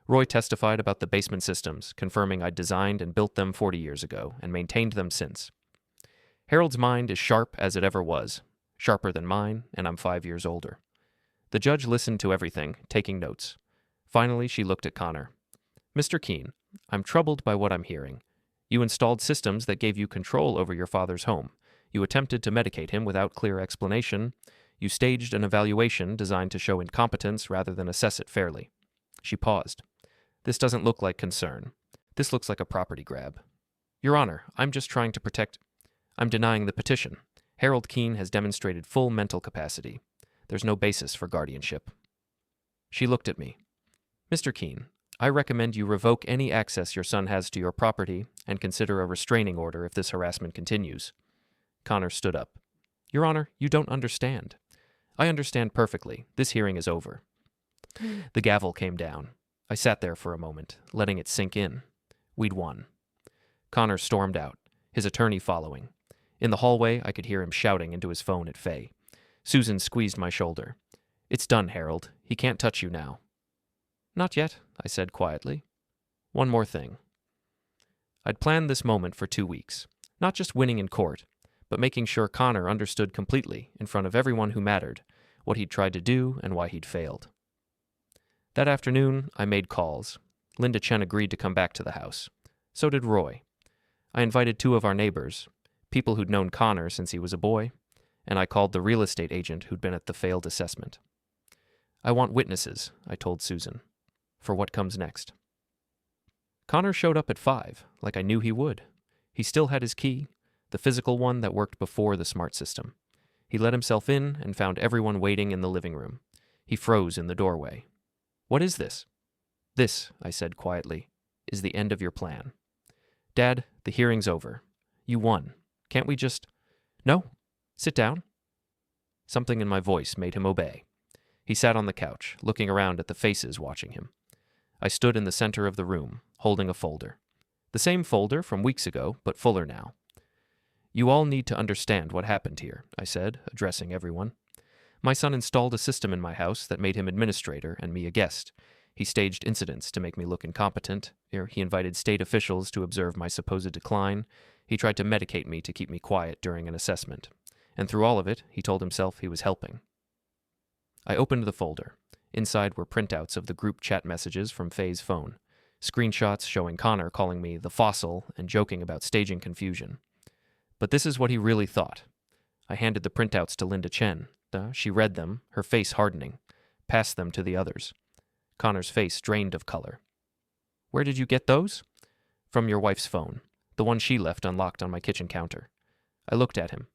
Speaker 1: Roy testified about the basement systems, confirming I'd designed and built them 40 years ago and maintained them since. Harold's mind is sharp as it ever was, sharper than mine, and I'm 5 years older. The judge listened to everything, taking notes. Finally, she looked at Connor. Mr. Keane, I'm troubled by what I'm hearing. You installed systems that gave you control over your father's home. You attempted to medicate him without clear explanation. You staged an evaluation designed to show incompetence rather than assess it fairly. She paused. This doesn't look like concern. This looks like a property grab. Your Honor, I'm just trying to protect... I'm denying the petition. Harold Keane has demonstrated full mental capacity. There's no basis for guardianship. She looked at me. Mr. Keane, I recommend you revoke any access your son has to your property and consider a restraining order if this harassment continues. Connor stood up. Your Honor, you don't understand. I understand perfectly. This hearing is over. The gavel came down. I sat there for a moment, letting it sink in. We'd won. Connor stormed out, his attorney following. In the hallway, I could hear him shouting into his phone at Faye. Susan squeezed my shoulder. It's done, Harold. He can't touch you now. Not yet, I said quietly. One more thing. I'd planned this moment for 2 weeks, not just winning in court, but making sure Connor understood completely, in front of everyone who mattered, what he'd tried to do and why he'd failed. That afternoon, I made calls. Linda Chen agreed to come back to the house. So did Roy. I invited 2 of our neighbors, people who'd known Connor since he was a boy, and I called the real estate agent who'd been at the failed assessment. I want witnesses, I told Susan, for what comes next. Connor showed up at 5, like I knew he would. He still had his key, the physical one that worked before the smart system. He let himself in and found everyone waiting in the living room. He froze in the doorway. What is this? This, I said quietly, is the end of your plan. Dad, the hearing's over. You won. Can't we just... No. Sit down. Something in my voice made him obey. He sat on the couch, looking around at the faces watching him. I stood in the center of the room, holding a folder. The same folder from weeks ago, but fuller now. You all need to understand what happened here, I said, addressing everyone. My son installed a system in my house that made him administrator and me a guest. He staged incidents to make me look incompetent. He invited state officials to observe my supposed decline. He tried to medicate me to keep me quiet during an assessment. And through all of it, he told himself he was helping. I opened the folder. Inside were printouts of the group chat messages from Faye's phone, screenshots showing Connor calling me the fossil and joking about staging confusion. But this is what he really thought. I handed the printouts to Linda Chen. She read them, her face hardening, passed them to the others. Connor's face drained of color. Where did you get those? From your wife's phone, the one she left unlocked on my kitchen counter. I looked at him.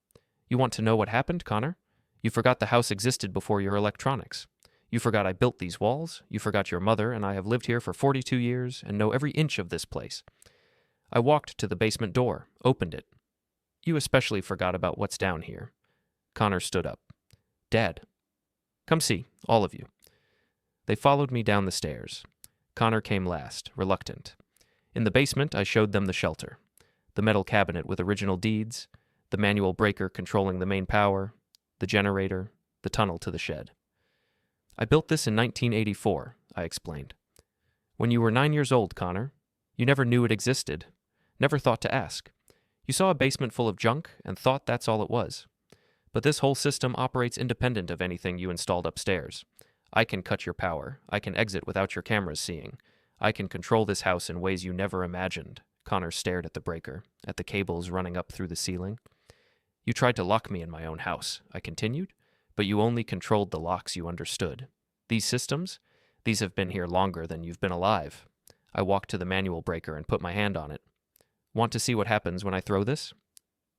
Speaker 1: You want to know what happened, Connor? You forgot the house existed before your electronics. You forgot I built these walls. You forgot your mother and I have lived here for 42 years and know every inch of this place. I walked to the basement door, opened it. You especially forgot about what's down here. Connor stood up. Dad. Come see, all of you. They followed me down the stairs. Connor came last, reluctant. In the basement, I showed them the shelter. The metal cabinet with original deeds, the manual breaker controlling the main power, the generator, the tunnel to the shed. I built this in 1984, I explained. When you were 9 years old, Connor, you never knew it existed, never thought to ask. You saw a basement full of junk and thought that's all it was. But this whole system operates independent of anything you installed upstairs. I can cut your power. I can exit without your cameras seeing. I can control this house in ways you never imagined. Connor stared at the breaker, at the cables running up through the ceiling. You tried to lock me in my own house, I continued, but you only controlled the locks you understood. These systems? These have been here longer than you've been alive. I walked to the manual breaker and put my hand on it. Want to see what happens when I throw this?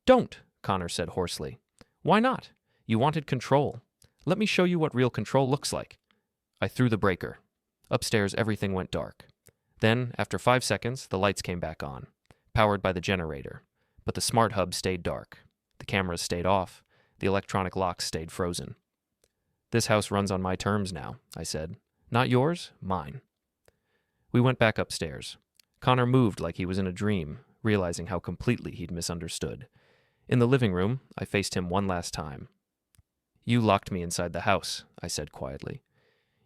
Speaker 1: Don't, Connor said hoarsely. Why not? You wanted control. Let me show you what real control looks like. I threw the breaker. Upstairs, everything went dark. Then, after 5 seconds, the lights came back on, powered by the generator. But the smart hub stayed dark. The cameras stayed off. The electronic locks stayed frozen. This house runs on my terms now, I said. Not yours, mine. We went back upstairs. Connor moved like he was in a dream, realizing how completely he'd misunderstood. In the living room, I faced him one last time. You locked me inside the house, I said quietly.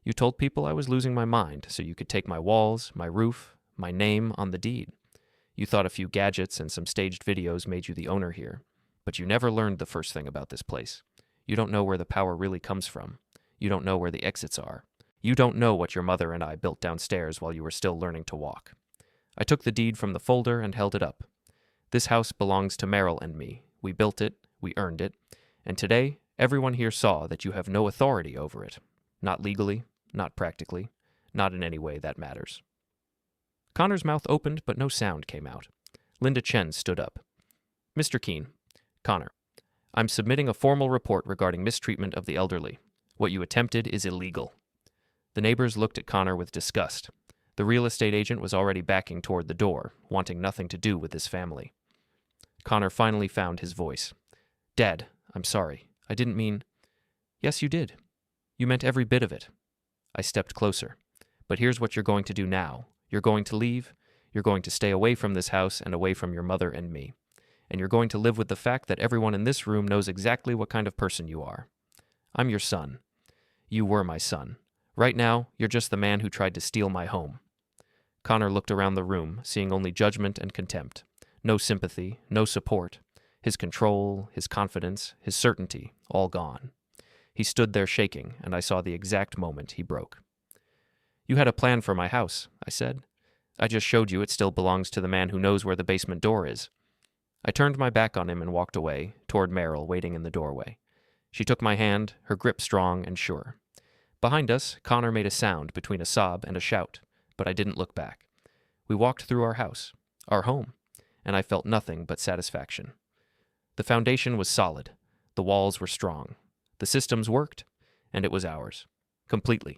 Speaker 1: You told people I was losing my mind so you could take my walls, my roof, my name on the deed. You thought a few gadgets and some staged videos made you the owner here. But you never learned the first thing about this place. You don't know where the power really comes from. You don't know where the exits are. You don't know what your mother and I built downstairs while you were still learning to walk. I took the deed from the folder and held it up. This house belongs to Meryl and me. We built it, we earned it, and today everyone here saw that you have no authority over it. Not legally, not practically, not in any way that matters. Connor's mouth opened, but no sound came out. Linda Chen stood up. Mr. Keane, Connor, I'm submitting a formal report regarding mistreatment of the elderly. What you attempted is illegal. The neighbors looked at Connor with disgust. The real estate agent was already backing toward the door, wanting nothing to do with this family. Connor finally found his voice. Dad, I'm sorry. I didn't mean... Yes, you did. You meant every bit of it. I stepped closer. But here's what you're going to do now. You're going to leave. You're going to stay away from this house and away from your mother and me. And you're going to live with the fact that everyone in this room knows exactly what kind of person you are. I'm your son. You were my son. Right now, you're just the man who tried to steal my home. Connor looked around the room, seeing only judgment and contempt. No sympathy, no support. His control, his confidence, his certainty, all gone. He stood there shaking, and I saw the exact moment he broke. You had a plan for my house, I said. I just showed you it still belongs to the man who knows where the basement door is. I turned my back on him and walked away, toward Meryl waiting in the doorway. She took my hand, her grip strong and sure. Behind us, Connor made a sound between a sob and a shout, but I didn't look back. We walked through our house, our home, and I felt nothing but satisfaction. The foundation was solid. The walls were strong. The systems worked, and it was ours. Completely.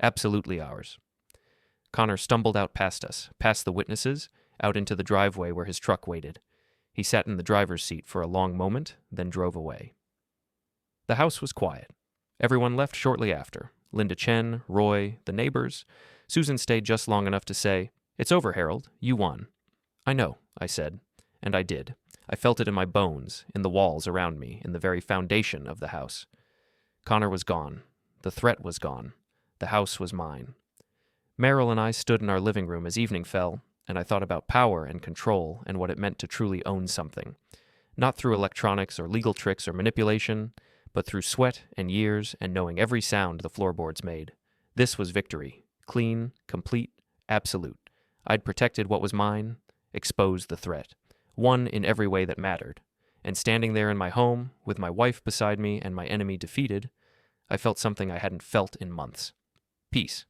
Speaker 1: Absolutely ours. Connor stumbled out past us, past the witnesses, out into the driveway where his truck waited. He sat in the driver's seat for a long moment, then drove away. The house was quiet. Everyone left shortly after. Linda Chen, Roy, the neighbors. Susan stayed just long enough to say, "It's over, Harold. You won." "I know," I said. And I did. I felt it in my bones, in the walls around me, in the very foundation of the house. Connor was gone. The threat was gone. The house was mine. Meryl and I stood in our living room as evening fell, and I thought about power and control and what it meant to truly own something. Not through electronics or legal tricks or manipulation, but through sweat and years and knowing every sound the floorboards made. This was victory. Clean, complete, absolute. I'd protected what was mine, exposed the threat. Won in every way that mattered. And standing there in my home, with my wife beside me and my enemy defeated, I felt something I hadn't felt in months. Peace.